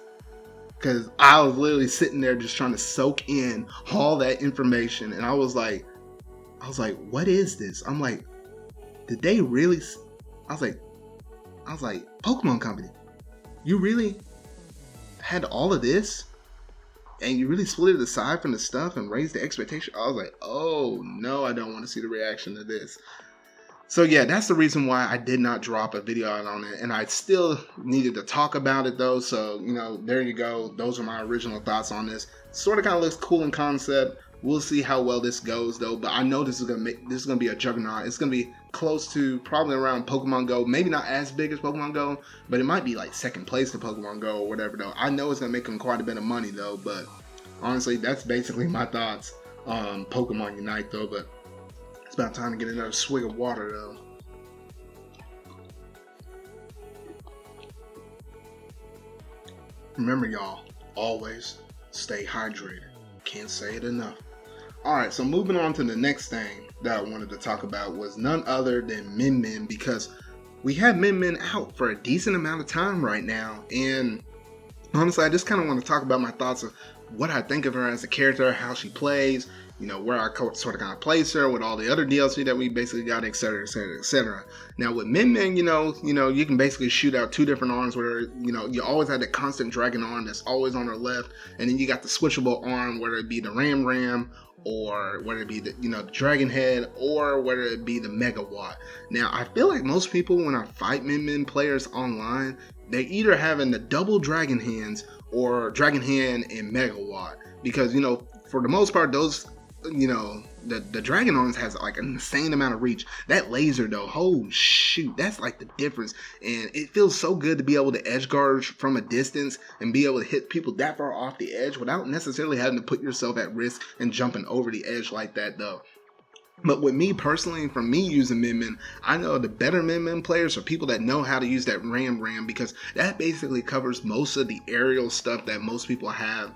Because I was literally sitting there just trying to soak in all that information. And I was like, what is this? I'm like, did they really? I was like, Pokemon Company, you really had all of this? And you really split it aside from the stuff and raised the expectation? I was like, oh no, I don't want to see the reaction to this. So yeah, that's the reason why I did not drop a video out on it, and I still needed to talk about it though. So there you go. Those are my original thoughts on this. Sort of kind of looks cool in concept. We'll see how well this goes though. But I know this is gonna be a juggernaut. It's gonna be close to probably around Pokemon Go. Maybe not as big as Pokemon Go, but it might be like second place to Pokemon Go or whatever though. I know it's gonna make them quite a bit of money though. But honestly, that's basically my thoughts on Pokemon Unite though. But it's about time to get another swig of water though. Remember y'all, always stay hydrated. Can't say it enough. Alright, so moving on to the next thing that I wanted to talk about was none other than MidMen, because we have MidMen out for a decent amount of time right now, and honestly I just kind of want to talk about my thoughts of what I think of her as a character, how she plays, where I sort of kind of place her with all the other DLC that we basically got, etc, etc, etc. Now with MidMen, you can basically shoot out two different arms with her. You always have that constant dragon arm that's always on her left, and then you got the switchable arm, whether it be the Ram, or whether it be the the Dragon Head, or whether it be the Megawatt. Now I feel like most people when I fight MidMen players online, they either having the double Dragon Hands or Dragon Hand and Megawatt, because for the most part those the Dragon Arms has like an insane amount of reach. That laser though, oh shoot, that's like the difference, and it feels so good to be able to edge guard from a distance and be able to hit people that far off the edge without necessarily having to put yourself at risk and jumping over the edge like that though. But with me personally, from me using MidMen, I know the better MidMen players are people that know how to use that Ram, because that basically covers most of the aerial stuff that most people have.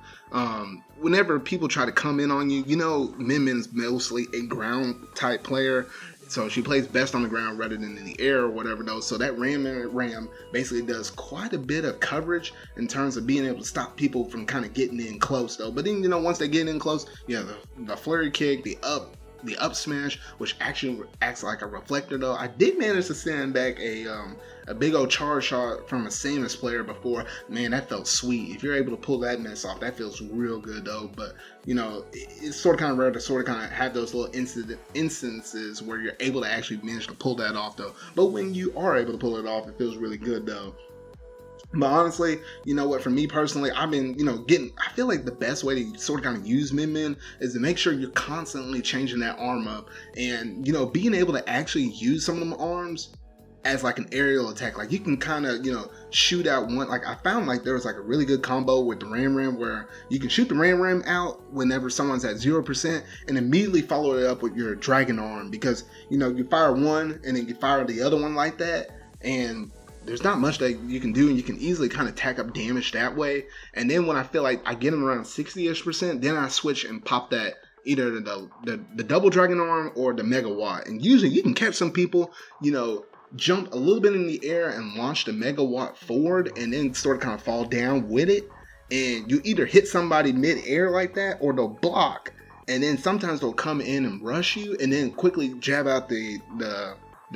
Whenever people try to come in on you, MidMen's mostly a ground type player. So she plays best on the ground rather than in the air or whatever though. So that Ram basically does quite a bit of coverage in terms of being able to stop people from kind of getting in close though. But then, once they get in close, the flurry kick, the up the up smash, which actually acts like a reflector though. I did manage to send back a big old charge shot from a Samus player before. Man, that felt sweet. If you're able to pull that mess off, that feels real good though. But it's sort of kind of rare to sort of kind of have those little instances where you're able to actually manage to pull that off though. But when you are able to pull it off, it feels really good though. But honestly, you know what, for me personally, I've been, I feel like the best way to sort of kind of use MidMen is to make sure you're constantly changing that arm up and, being able to actually use some of them arms as like an aerial attack. Like you can kind of, shoot out one, like I found like there was like a really good combo with the Ram where you can shoot the Ram out whenever someone's at 0% and immediately follow it up with your dragon arm because, you fire one and then you fire the other one like that and there's not much that you can do and you can easily kind of tack up damage that way. And then when I feel like I get them around 60-ish%, then I switch and pop that either the double dragon arm or the megawatt. And usually you can catch some people, jump a little bit in the air and launch the megawatt forward and then sort of kind of fall down with it. And you either hit somebody mid-air like that or they'll block. And then sometimes they'll come in and rush you and then quickly jab out the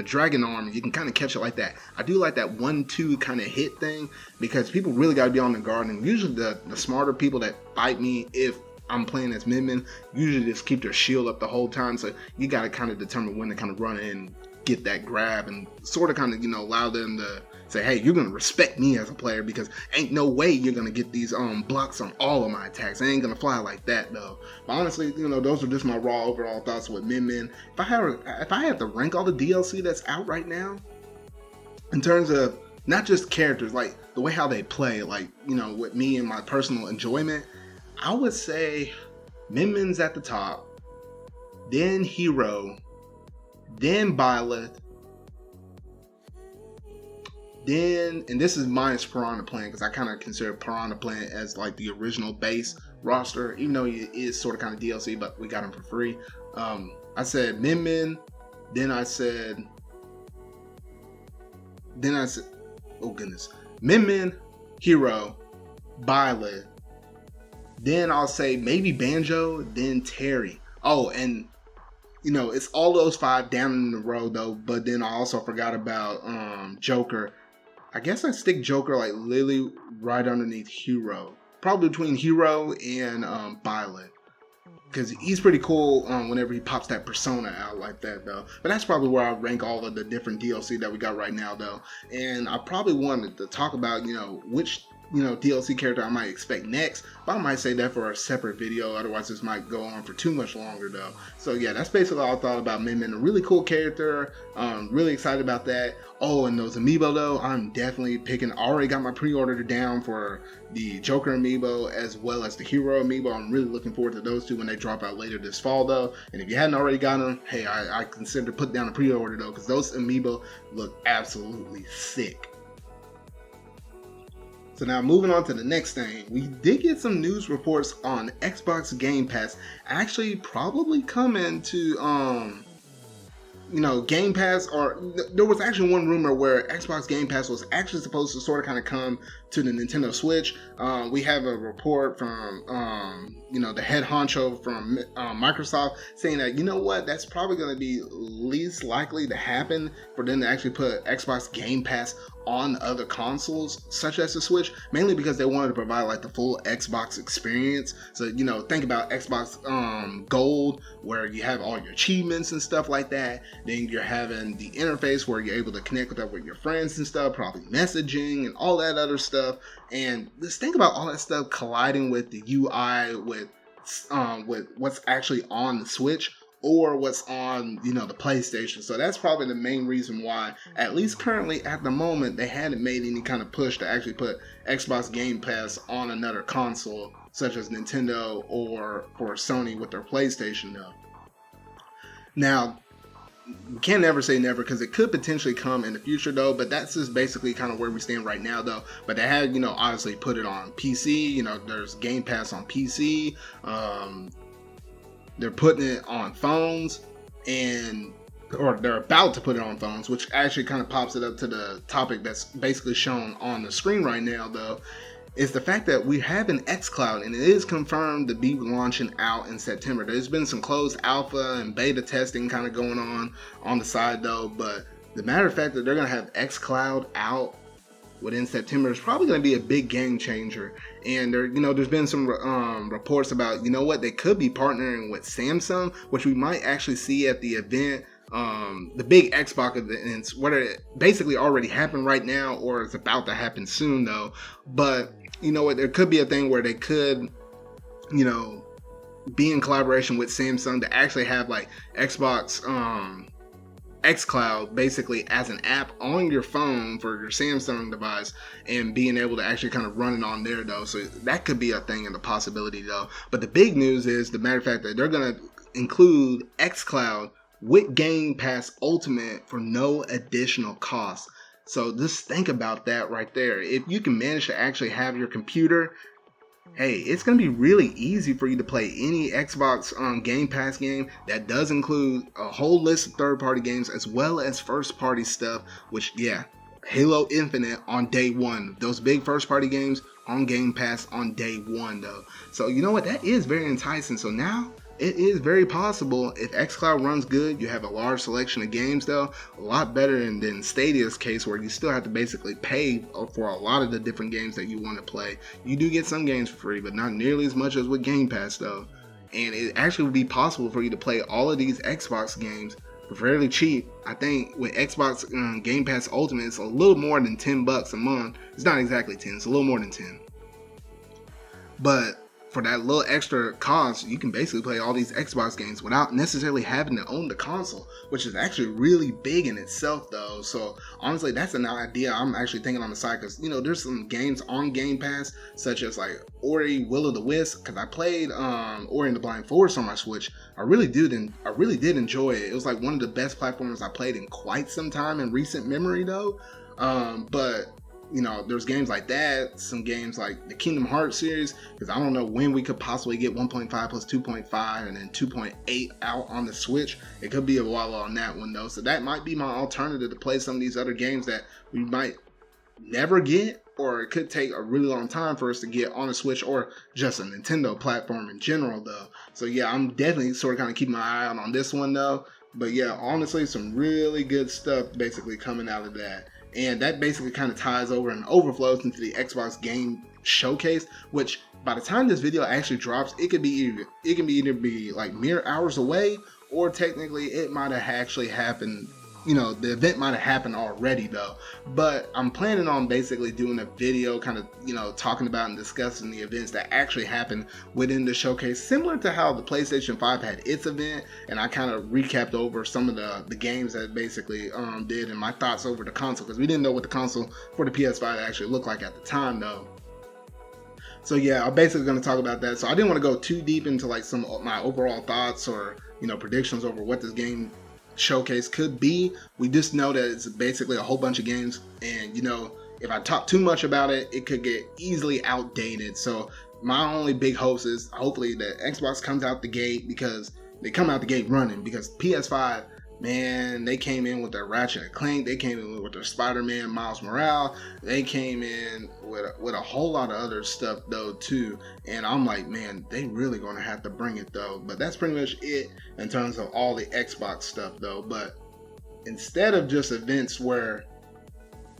dragon arm. You can kind of catch it like that. I do like that 1-2 kind of hit thing because people really got to be on the guard. And usually the smarter people that fight me, if I'm playing as MidMen, usually just keep their shield up the whole time. So you got to kind of determine when to kind of run in and get that grab and sort of kind of, allow them to say, hey, you're going to respect me as a player because ain't no way you're going to get these blocks on all of my attacks. I ain't going to fly like that though. But honestly, those are just my raw overall thoughts with MidMen. If I had to rank all the DLC that's out right now in terms of not just characters, like the way how they play, like, with me and my personal enjoyment, I would say MidMen's at the top, then Hero, then Byleth, then, and this is minus Piranha Plant because I kind of consider Piranha Plant as like the original base roster, even though it is sort of kind of DLC, but we got him for free. I said MidMen, then I said, oh goodness, MidMen, Hero, Byleth, then I'll say maybe Banjo, then Terry. Oh, and it's all those 5 down in the row though, but then I also forgot about Joker. I guess I stick Joker like literally right underneath Hero. Probably between Hero and Byleth. Because he's pretty cool whenever he pops that persona out like that though. But that's probably where I rank all of the different DLC that we got right now though. And I probably wanted to talk about, which DLC character I might expect next, but I might say that for a separate video, otherwise this might go on for too much longer though. So yeah, that's basically all I thought about MidMen. A really cool character, really excited about that. Oh, and those amiibo though, I'm definitely picking, I already got my pre-order down for the Joker amiibo as well as the Hero amiibo. I'm really looking forward to those two when they drop out later this fall though. And if you hadn't already gotten them, hey, I consider putting down a pre-order though, because those amiibo look absolutely sick. So now moving on to the next thing, we did get some news reports on Xbox Game Pass actually probably coming to, Game Pass, or there was actually one rumor where Xbox Game Pass was actually supposed to sort of kind of come to the Nintendo Switch. We have a report from, the head honcho from Microsoft saying that, that's probably going to be least likely to happen for them to actually put Xbox Game Pass on other consoles such as the Switch, mainly because they wanted to provide like the full Xbox experience. So think about Xbox Gold, where you have all your achievements and stuff like that. Then you're having the interface where you're able to connect with your friends and stuff, probably messaging and all that other stuff. And just think about all that stuff colliding with the UI with what's actually on the Switch or what's on the PlayStation. So that's probably the main reason why, at least currently at the moment, they hadn't made any kind of push to actually put Xbox Game Pass on another console such as Nintendo or for Sony with their PlayStation though. Now, you can't never say never because it could potentially come in the future though, but that's just basically kind of where we stand right now though. But they had obviously put it on PC. There's Game Pass on PC. They're putting it on phones, or they're about to put it on phones, which actually kind of pops it up to the topic that's basically shown on the screen right now though. is the fact that we have an Xcloud, and it is confirmed to be launching out in September. There's been some closed alpha and beta testing kind of going on the side though, but the matter of fact that they're going to have Xcloud out within September is probably going to be a big game changer. And there's been some reports about, they could be partnering with Samsung, which we might actually see at the event, the big Xbox events, whether it basically already happened right now or it's about to happen soon though. But there could be a thing where they could, be in collaboration with Samsung to actually have like Xbox, Xcloud basically as an app on your phone for your Samsung device and being able to actually kind of run it on there though. So that could be a thing and a possibility though. But the big news is the matter of fact that they're going to include Xcloud with Game Pass Ultimate for no additional cost. So just think about that right there. If you can manage to actually have your computer, hey, it's going to be really easy for you to play any Xbox Game Pass game. That does include a whole list of third-party games as well as first-party stuff, which, yeah, Halo Infinite on day one. Those big first-party games on Game Pass on day one, though. So, you know what? That is very enticing. So now it is very possible if Xcloud runs good, you have a large selection of games though, a lot better than Stadia's case where you still have to basically pay for a lot of the different games that you want to play. You do get some games for free, but not nearly as much as with Game Pass though. And it actually would be possible for you to play all of these Xbox games for fairly cheap. I think with Xbox Game Pass Ultimate, it's a little more than $10 a month. It's not exactly 10, it's a little more than 10. But for that little extra cost, you can basically play all these Xbox games without necessarily having to own the console, which is actually really big in itself though. So honestly, that's an idea I'm actually thinking on the side, because there's some games on Game Pass such as like Ori Will of the Wisp, because I played Ori and the Blind Forest on my Switch. I really did enjoy it. It was like one of the best platformers I played in quite some time in recent memory though. But there's games like that, some games like the Kingdom Hearts series, because I don't know when we could possibly get 1.5 plus 2.5 and then 2.8 out on the Switch. It could be a while on that one though. So that might be my alternative to play some of these other games that we might never get, or it could take a really long time for us to get on a Switch or just a Nintendo platform in general though. So yeah, I'm definitely sort of kind of keeping my eye out on this one though. But yeah, honestly, some really good stuff basically coming out of that. And that basically kind of ties over and overflows into the Xbox Game Showcase, which by the time this video actually drops, it can either be like mere hours away, or technically it might have actually happened. The event might have happened already though. But I'm planning on basically doing a video kind of, talking about and discussing the events that actually happened within the showcase, similar to how the PlayStation 5 had its event, and I kind of recapped over some of the games that basically did, and my thoughts over the console, because we didn't know what the console for the PS5 actually looked like at the time though. So yeah, I'm basically going to talk about that. So I didn't want to go too deep into like some of my overall thoughts or predictions over what this game showcase could be. We just know that it's basically a whole bunch of games, and if I talk too much about it, it could get easily outdated. So my only big hopes is hopefully that Xbox comes out the gate, because they come out the gate running, because PS5, man, they came in with their Ratchet and Clank, they came in with their Spider-Man, Miles Morales, they came in with a whole lot of other stuff though too, and I'm like, man, they really gonna have to bring it though. But that's pretty much it in terms of all the Xbox stuff though. But instead of just events where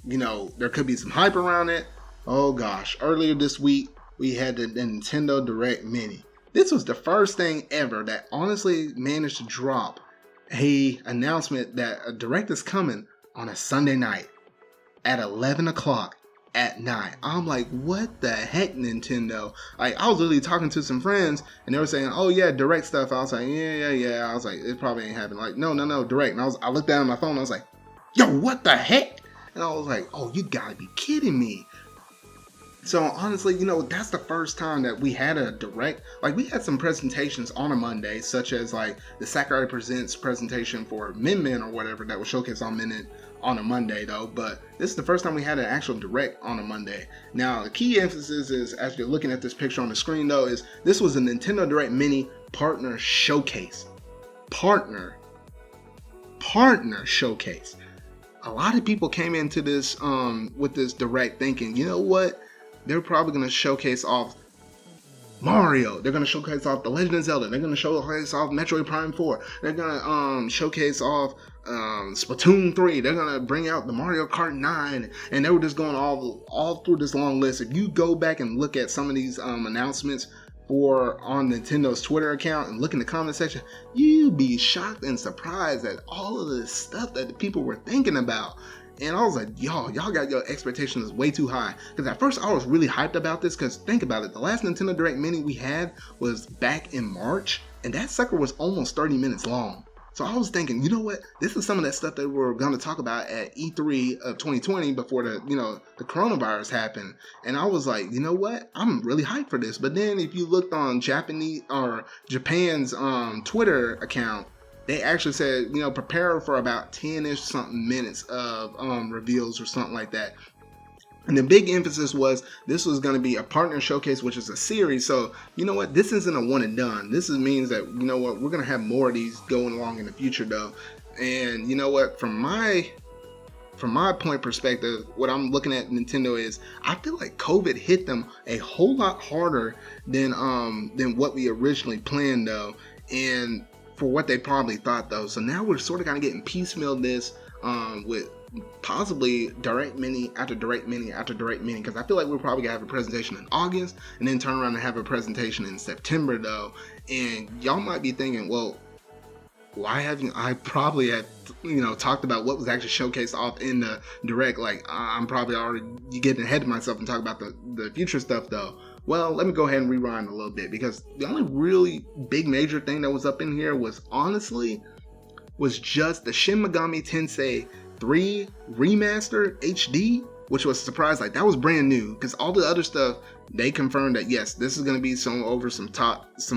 there could be some hype around it, oh gosh, earlier this week we had the Nintendo Direct Mini. This was the first thing ever that honestly managed to drop a announcement that a Direct is coming on a Sunday night at 11 o'clock at night. I'm like, what the heck, Nintendo? Like, I was literally talking to some friends and they were saying, oh yeah, Direct stuff. I was like, yeah. I was like, it probably ain't happening. Like, no, Direct. And I looked down at my phone and I was like, yo, what the heck? And I was like, oh, you gotta be kidding me. So honestly, that's the first time that we had a Direct. Like, we had some presentations on a Monday, such as like the Sakurai Presents presentation for MidMen or whatever that was showcased on a Monday though. But this is the first time we had an actual Direct on a Monday. Now, the key emphasis is, as you're looking at this picture on the screen though, is this was a Nintendo Direct Mini partner showcase. Partner showcase. A lot of people came into this with this Direct thinking, you know what? they're probably going to showcase off Mario. They're going to showcase off The Legend of Zelda. They're going to showcase off Metroid Prime 4. They're going to showcase off Splatoon 3. They're going to bring out the Mario Kart 9. And they were just going all through this long list. If you go back and look at some of these announcements on Nintendo's Twitter account and look in the comment section, you'd be shocked and surprised at all of this stuff that the people were thinking about. And I was like, y'all got your expectations way too high. Because at first I was really hyped about this, because think about it, the last Nintendo Direct Mini we had was back in March, and that sucker was almost 30 minutes long. So I was thinking, you know what, this is some of that stuff that we're going to talk about at E3 of 2020 before the coronavirus happened. And I was like, you know what, I'm really hyped for this. But then if you looked on Japan's Twitter account, they actually said, prepare for about 10-ish something minutes of reveals or something like that. And the big emphasis was this was going to be a partner showcase, which is a series. So, you know what? This isn't a one and done. This means that, you know what? We're going to have more of these going along in the future, though. And you know what? From my point perspective, what I'm looking at Nintendo is I feel like COVID hit them a whole lot harder than what we originally planned, though. And for what they probably thought, though. So now we're sort of kind of getting piecemeal this with possibly direct mini after direct mini after direct mini, because I feel like we're probably gonna have a presentation in August and then turn around and have a presentation in September, though. And y'all might be thinking, well, why haven't I probably had talked about what was actually showcased off in the direct? Like, I'm probably already getting ahead of myself and talk about the future stuff, though. Well, let me go ahead and rewind a little bit, because the only really big major thing that was up in here was just the Shin Megami Tensei 3 Remastered HD, which was a surprise. Like, that was brand new, because all the other stuff, they confirmed that yes, this is going to be some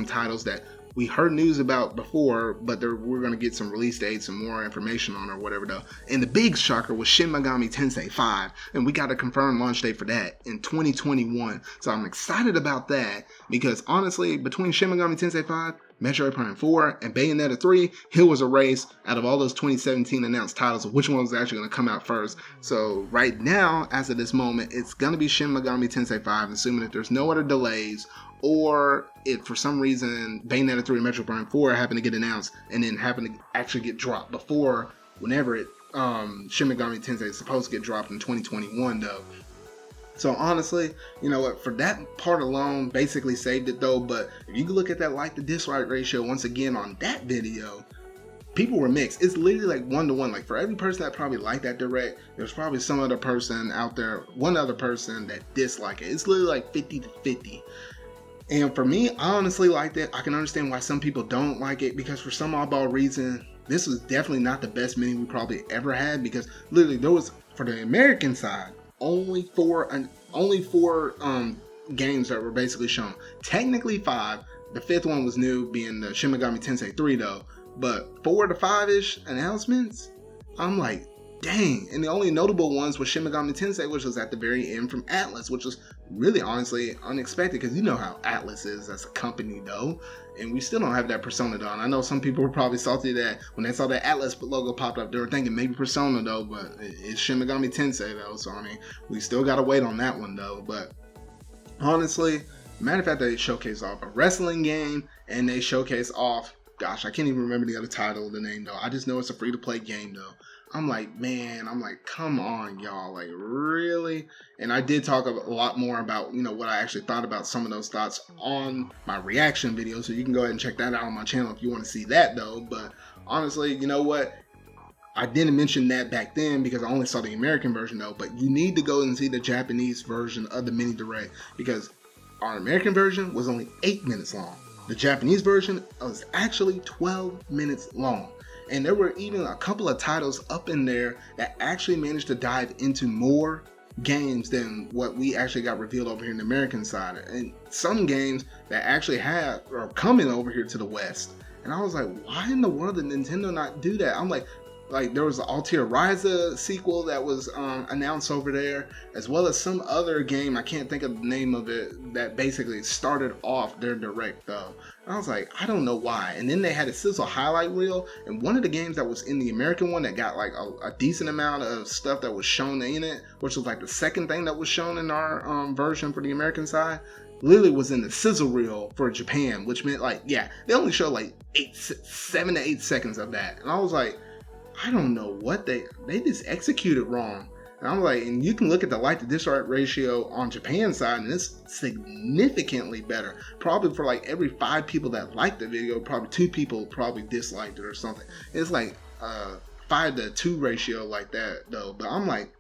titles that we heard news about before, but we're going to get some release dates and more information on or whatever, though. And the big shocker was Shin Megami Tensei 5, and we got a confirmed launch date for that in 2021. So I'm excited about that, because honestly, between Shin Megami Tensei 5, Metroid Prime 4, and Bayonetta 3, it was a race out of all those 2017 announced titles of which one was actually going to come out first. So right now, as of this moment, it's going to be Shin Megami Tensei 5, assuming that there's no other delays, or if for some reason Bayonetta 3 and Metroid Prime 4 happen to get announced and then happen to actually get dropped before whenever Shin Megami Tensei is supposed to get dropped in 2021, though. So honestly, you know what, for that part alone, basically saved it, though. But if you look at that like to dislike ratio once again on that video, people were mixed. It's literally like 1-to-1. Like, for every person that probably liked that direct, there's probably some other person out there, one other person that disliked it. It's literally like 50-50. And for me, I honestly liked it. I can understand why some people don't like it, because for some oddball reason, this was definitely not the best mini we probably ever had, because literally there was, for the American side, only four games that were basically shown. Technically 5. The 5th one was new, being the Shin Megami Tensei 3, though. But 4 to 5-ish announcements, I'm like, dang. And the only notable ones was Shin Megami Tensei, which was at the very end from Atlas, which was really honestly unexpected, because you know how Atlas is as a company, though. And we still don't have that Persona, though. And I know some people were probably salty that when they saw that Atlas logo popped up, they were thinking maybe Persona, though. But it's Shin Megami Tensei, though. So, I mean, we still got to wait on that one, though. But honestly, matter of fact, they showcase off a wrestling game, and they showcase off, gosh, I can't even remember the other title of the name, though. I just know it's a free-to-play game, though. I'm like, come on, y'all, like, really? And I did talk a lot more about, what I actually thought about some of those thoughts on my reaction video, so you can go ahead and check that out on my channel if you want to see that, though. But honestly, you know what? I didn't mention that back then because I only saw the American version, though, but you need to go and see the Japanese version of the mini direct, because our American version was only 8 minutes long. The Japanese version was actually 12 minutes long. And there were even a couple of titles up in there that actually managed to dive into more games than what we actually got revealed over here in the American side. And some games that actually are coming over here to the West. And I was like, why in the world did Nintendo not do that? I'm like, Like there was the Altair Ryza sequel that was announced over there, as well as some other game, I can't think of the name of it, that basically started off their direct though. And I was like, I don't know why. And then they had a sizzle highlight reel, and one of the games that was in the American one that got like a decent amount of stuff that was shown in it, which was like the second thing that was shown in our version for the American side, literally was in the sizzle reel for Japan, which meant like, yeah, they only showed like 7 to 8 seconds of that. And I was like, I don't know what they just executed wrong. And I'm like, and you can look at the like to dislike ratio on Japan's side, and it's significantly better. Probably for like every 5 people that liked the video, probably 2 people probably disliked it or something. It's like 5 to 2 ratio like that though. But I'm like,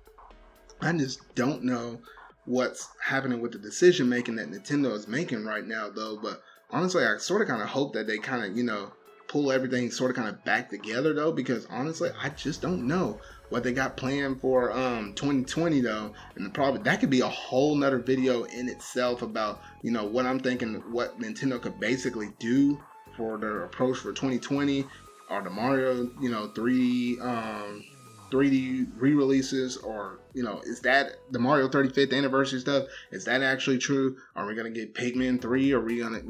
I just don't know what's happening with the decision making that Nintendo is making right now though. But honestly, I sort of kind of hope that they kind of, pull everything sort of kind of back together though, because honestly I just don't know what they got planned for 2020 though. And probably that could be a whole nother video in itself about what I'm thinking, what Nintendo could basically do for their approach for 2020, or the Mario 3D re-releases, or is that the Mario 35th anniversary stuff? Is that actually true? Are we gonna get Pikmin 3? Are we gonna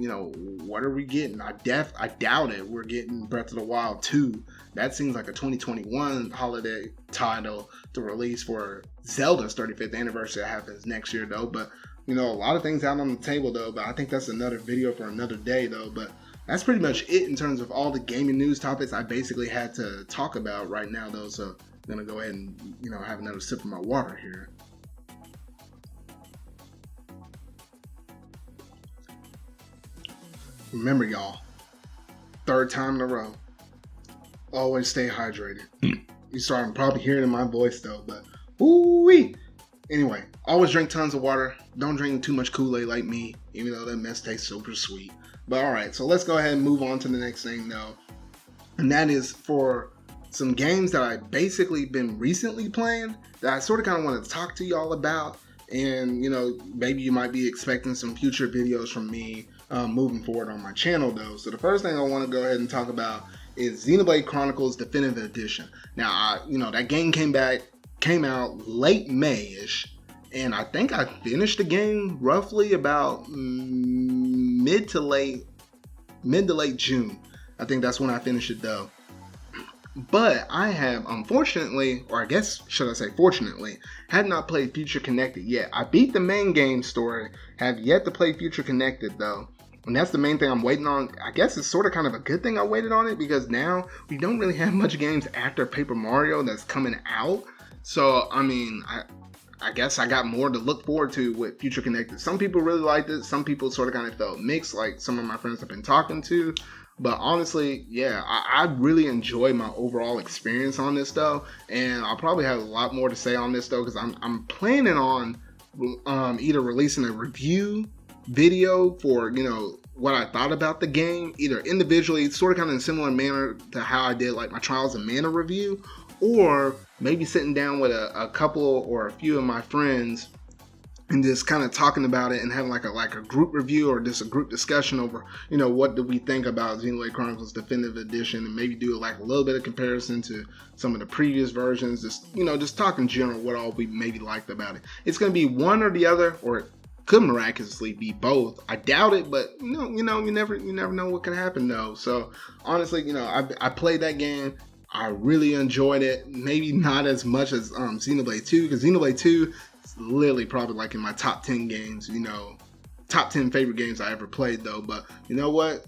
what are we getting? I doubt it. We're getting Breath of the Wild 2. That seems like a 2021 holiday title to release for Zelda's 35th anniversary that happens next year though. But a lot of things out on the table though, but I think that's another video for another day though. But that's pretty much it in terms of all the gaming news topics I basically had to talk about right now though. So I'm gonna go ahead and have another sip of my water here. Remember y'all, 3rd time in a row, always stay hydrated. You starting probably hearing it in my voice though, but ooh-wee. Anyway, always drink tons of water. Don't drink too much Kool-Aid like me, even though that mess tastes super sweet. But alright, so let's go ahead and move on to the next thing though. And that is for some games that I've basically been recently playing that I sort of kind of want to talk to y'all about. And maybe you might be expecting some future videos from me moving forward on my channel though. So the first thing I want to go ahead and talk about is Xenoblade Chronicles Definitive Edition. Now, that game came out late May-ish, and I think I finished the game roughly about mid to late June. I think that's when I finished it though. But I have, unfortunately, or I guess should I say fortunately, had not played Future Connected yet. I beat the main game story, have yet to play Future Connected though. And that's the main thing I'm waiting on. I guess it's sort of kind of a good thing I waited on it, because now we don't really have much games after Paper Mario that's coming out. So, I mean, I guess I got more to look forward to with Future Connected. Some people really liked it. Some people sort of kind of felt mixed, like some of my friends have been talking to. But honestly, yeah, I really enjoyed my overall experience on this though. And I'll probably have a lot more to say on this though, because I'm planning on either releasing a review video for what I thought about the game, either individually, sort of kind of in a similar manner to how I did like my Trials of Mana review, or maybe sitting down with a couple or a few of my friends and just kind of talking about it and having like a group review or just a group discussion over what do we think about Xenoblade Chronicles Definitive Edition, and maybe do like a little bit of comparison to some of the previous versions. Just talk in general what all we maybe liked about it. It's going to be one or the other, or could miraculously be both. I doubt it, but you never know what can happen though. So honestly, I played that game. I really enjoyed it. Maybe not as much as Xenoblade 2, because Xenoblade 2 is literally probably like in my top 10 games, top 10 favorite games I ever played though. But you know what?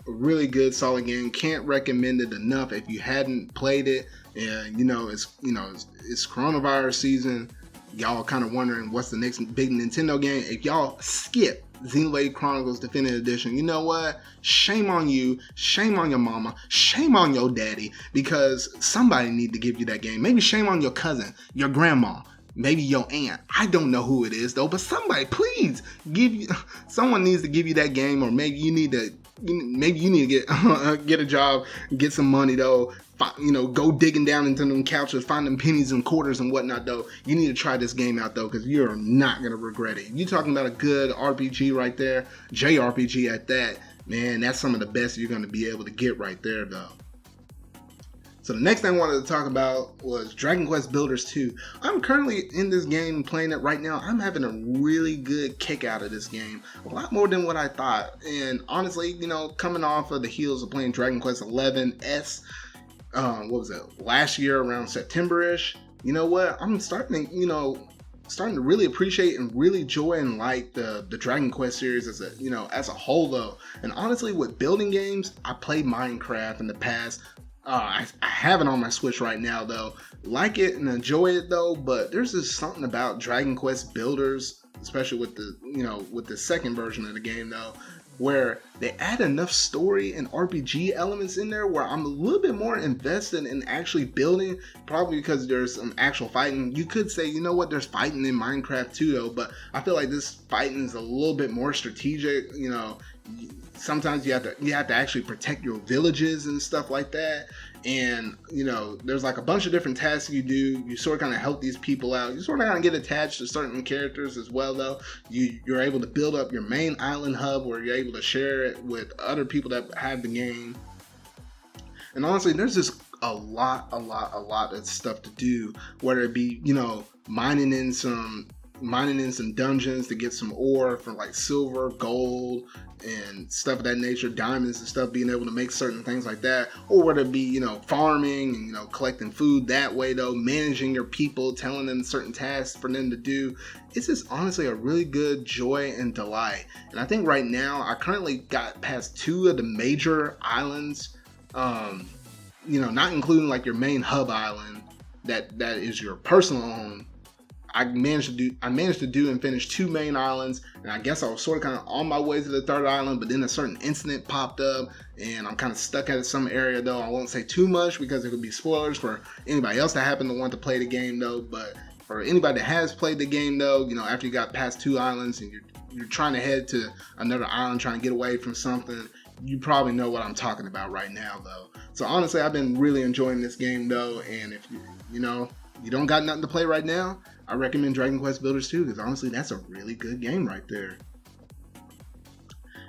A really good, solid game. Can't recommend it enough if you hadn't played it. And it's coronavirus season. Y'all kind of wondering what's the next big Nintendo game. If y'all skip Xenoblade Chronicles Definitive Edition, you know what? Shame on you, shame on your mama, shame on your daddy, because somebody need to give you that game. Maybe shame on your cousin, your grandma, maybe your aunt. I don't know who it is though, but somebody please someone needs to give you that game. Or maybe you need to get a job, get some money though. Go digging down into them couches, find them pennies and quarters and whatnot though. You need to try this game out though, because you're not gonna regret it. You're talking about a good RPG right there, JRPG at that, man. That's some of the best you're gonna be able to get right there though. So the next thing I wanted to talk about was Dragon Quest Builders 2. I'm currently in this game playing it right now. I'm having a really good kick out of this game. A lot more than what I thought. And honestly, you know, coming off of the heels of playing Dragon Quest 11S, what was it, last year around September-ish, you know what? I'm starting to really appreciate and really enjoy and like the Dragon Quest series as a whole though. And honestly, with building games, I played Minecraft in the past. I have it on my Switch right now though. Like it and enjoy it though, but there's just something about Dragon Quest Builders, especially with the second version of the game though, where they add enough story and RPG elements in there where I'm a little bit more invested in actually building, probably because there's some actual fighting. You could say, you know what, there's fighting in Minecraft too though, but I feel like this fighting is a little bit more strategic. You know, sometimes you have to actually protect your villages and stuff like that. And you know, there's like a bunch of different tasks you do. You sort of kind of help these people out. You sort of kind of get attached to certain characters as well though. You're able to build up your main island hub where you're able to share it with other people that have the game. And honestly, there's just a lot of stuff to do, whether it be, you know, mining in some dungeons to get some ore for like silver, gold, and stuff of that nature, diamonds and stuff, being able to make certain things like that, or whether it be, you know, farming and, you know, collecting food that way though, managing your people, telling them certain tasks for them to do. It's just honestly a really good joy and delight. And I think right now I currently got past 2 of the major islands, you know, not including like your main hub island that is your personal home. I managed to do and finish 2 main islands, and I guess I was sort of kind of on my way to the 3rd island, but then a certain incident popped up, and I'm kind of stuck at some area though. I won't say too much because it could be spoilers for anybody else that happen to want to play the game though, but for anybody that has played the game though, you know, after you got past 2 islands and you're trying to head to another island, trying to get away from something, you probably know what I'm talking about right now though. So honestly, I've been really enjoying this game though, and if you don't got nothing to play right now, I recommend Dragon Quest Builders 2 because honestly, that's a really good game right there.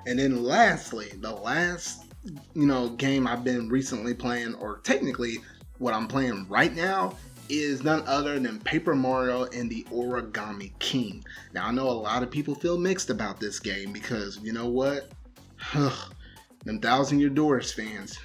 And then lastly, the last, you know, game I've been recently playing, or technically what I'm playing right now, is none other than Paper Mario and the Origami King. Now I know a lot of people feel mixed about this game because, you know what? Them Thousand Year Doors fans,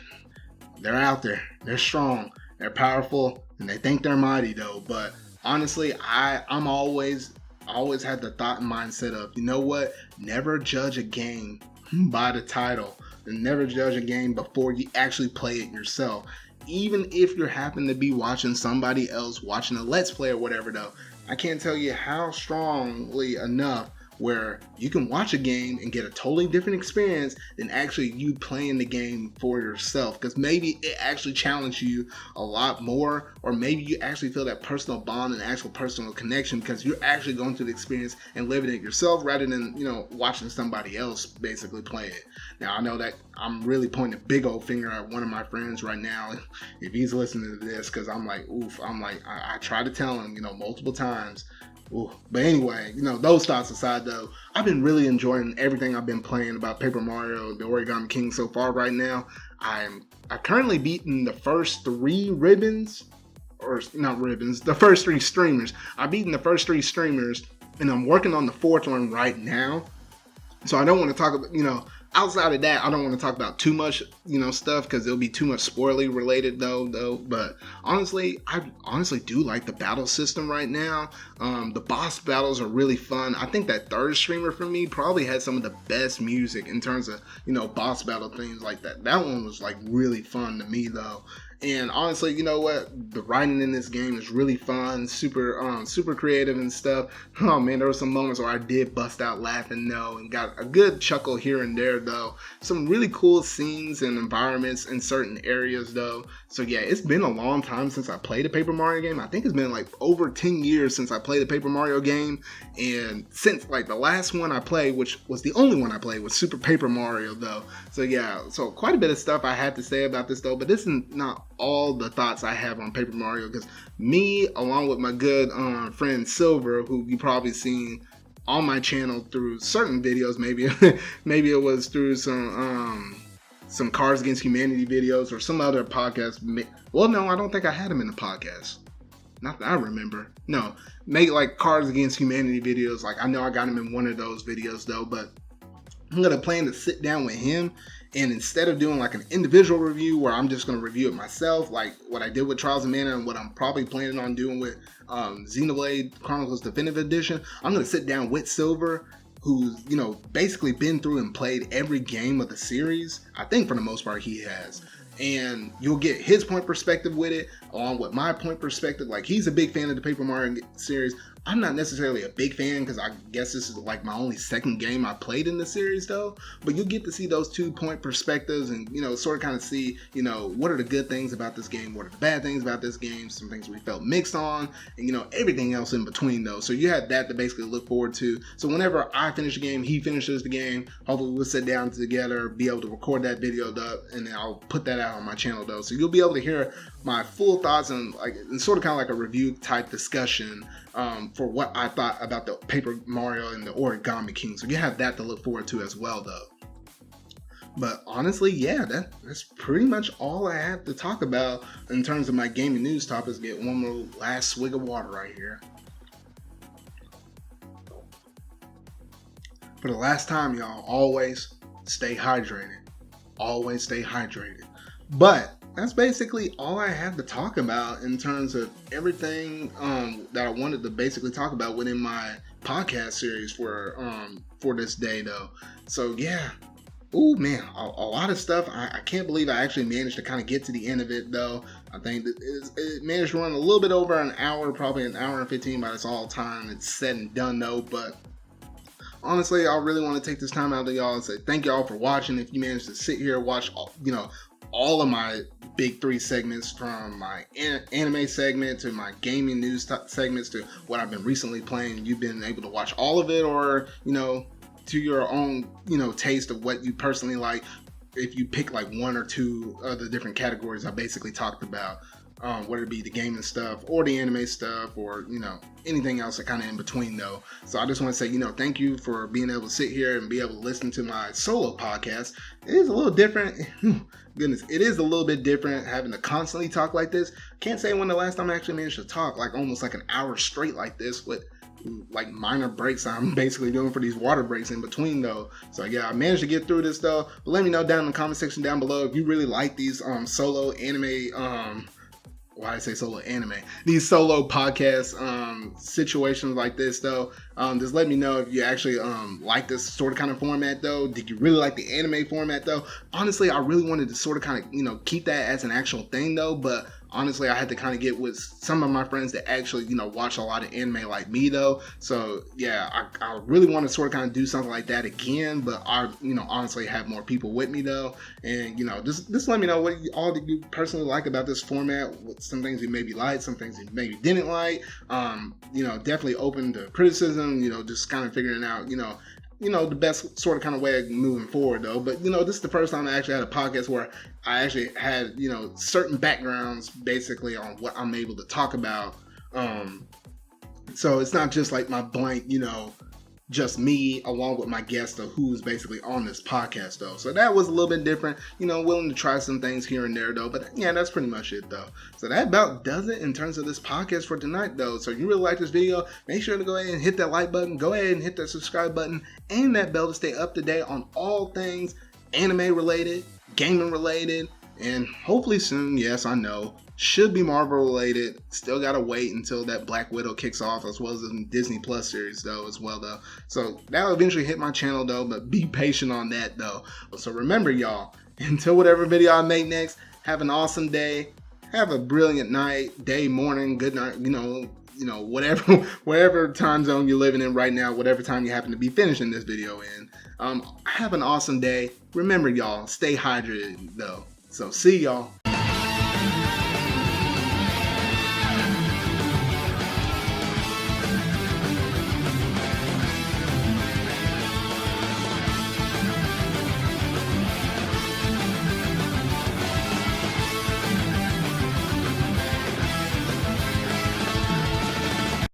they're out there, they're strong, they're powerful, and they think they're mighty though. But honestly, I'm always had the thought and mindset of, you know what, never judge a game by the title, and never judge a game before you actually play it yourself. Even if you happen to be watching somebody else watching a let's play or whatever though, I can't tell you how strongly enough where you can watch a game and get a totally different experience than actually you playing the game for yourself, because maybe it actually challenged you a lot more, or maybe you actually feel that personal bond and actual personal connection because you're actually going through the experience and living it yourself rather than, you know, watching somebody else basically play it. Now I know that I'm really pointing a big old finger at one of my friends right now if he's listening to this, because I'm like, I try to tell him, you know, multiple times. Ooh. But anyway, you know, those thoughts aside though, I've been really enjoying everything I've been playing about Paper Mario, the Origami King so far right now. I currently beaten the first 3 ribbons, or not ribbons, the first 3 streamers. I've beaten the first 3 streamers, and I'm working on the 4th one right now. So I don't want to talk about, you know, outside of that, I don't want to talk about too much, you know, stuff because it'll be too much spoilery related though. But honestly, I honestly do like the battle system right now. The boss battles are really fun. I think that 3rd streamer for me probably had some of the best music in terms of, you know, boss battle things like that. That one was like really fun to me though. And honestly, you know what? The writing in this game is really fun, super creative and stuff. Oh man, there were some moments where I did bust out laughing though, and got a good chuckle here and there though. Some really cool scenes and environments in certain areas though. So yeah, it's been a long time since I played a Paper Mario game. I think it's been like over 10 years since I played a Paper Mario game. And since like the last one I played, which was the only one I played, was Super Paper Mario though. So yeah, so quite a bit of stuff I had to say about this though, but this is not all the thoughts I have on Paper Mario, because me, along with my good friend Silver, who you probably seen on my channel through certain videos, maybe it was through some some Cards Against Humanity videos or some other podcast. Well, no, I don't think I had him in the podcast. Not that I remember. No, make like Cards Against Humanity videos. Like I know I got him in one of those videos though, but I'm gonna plan to sit down with him, and instead of doing like an individual review where I'm just gonna review it myself, like what I did with Trials of Mana and what I'm probably planning on doing with Xenoblade Chronicles Definitive Edition, I'm gonna sit down with Silver, who's, you know, basically been through and played every game of the series. I think for the most part he has. And you'll get his point perspective with it, along with my point perspective. Like, he's a big fan of the Paper Mario series. I'm not necessarily a big fan because I guess this is like my only second game I played in the series though. But you'll get to see those 2 point perspectives and, you know, sort of kind of see, you know, what are the good things about this game, what are the bad things about this game, some things we felt mixed on, and, you know, everything else in between though. So you have that to basically look forward to. So whenever I finish the game, he finishes the game, hopefully we'll sit down together, be able to record that video up, and then I'll put that out on my channel though. So you'll be able to hear my full thoughts and like, and sort of kind of like a review type discussion for what I thought about the Paper Mario and the Origami King. So you have that to look forward to as well though. But honestly, yeah, that's pretty much all I have to talk about in terms of my gaming news topics. Get one more last swig of water right here. For the last time, y'all, always stay hydrated. Always stay hydrated. But that's basically all I have to talk about in terms of everything that I wanted to basically talk about within my podcast series for this day though. So yeah, oh man, a lot of stuff. I can't believe I actually managed to kind of get to the end of it though. I think it managed to run a little bit over an hour, probably an hour and 15 by this all time. It's said and done though, but honestly, I really want to take this time out to y'all and say thank y'all for watching. If you managed to sit here and watch, you know, all of my big 3 segments, from my anime segment to my gaming news segments to what I've been recently playing, you've been able to watch all of it, or, you know, to your own, you know, taste of what you personally like. If you pick like 1 or 2 of the different categories I basically talked about, whether it be the gaming stuff or the anime stuff or, you know, anything else that kind of in between though. So I just want to say, you know, thank you for being able to sit here and be able to listen to my solo podcast. It is a little different. Goodness, it is a little bit different having to constantly talk like this. Can't say when the last time I actually managed to talk like almost like an hour straight like this with like minor breaks I'm basically doing for these water breaks in between though. So yeah, I managed to get through this though. But let me know down in the comment section down below if you really like these solo anime why I say solo anime, these solo podcast situations like this though. Just let me know if you actually like this sort of kind of format though. Did you really like the anime format though? Honestly, I really wanted to sort of kind of, you know, keep that as an actual thing though, but honestly, I had to kind of get with some of my friends that actually, you know, watch a lot of anime like me though. So yeah, I really want to sort of kind of do something like that again, but I, you know, honestly have more people with me though. And, you know, just let me know what all that you personally like about this format. Some things you maybe liked, some things you maybe didn't like. You know, definitely open to criticism, you know, just kind of figuring out, you know, the best sort of kind of way of moving forward though. But, you know, this is the first time I actually had a podcast where I actually had, you know, certain backgrounds basically on what I'm able to talk about. So it's not just like my blank, you know, just me along with my guest of who's basically on this podcast though. So that was a little bit different, you know, willing to try some things here and there though. But yeah, that's pretty much it though. So that about does it in terms of this podcast for tonight though. So if you really like this video, make sure to go ahead and hit that like button, go ahead and hit that subscribe button and that bell to stay up to date on all things anime related, gaming related, and hopefully soon, yes, I know, should be Marvel related. Still gotta wait until that Black Widow kicks off, as well as the Disney Plus series though as well though. So that'll eventually hit my channel though, but be patient on that though. So remember y'all, until whatever video I make next, have an awesome day, have a brilliant night, day, morning, good night, you know, whatever time zone you're living in right now, whatever time you happen to be finishing this video in. Have an awesome day. Remember y'all, stay hydrated though. So see y'all.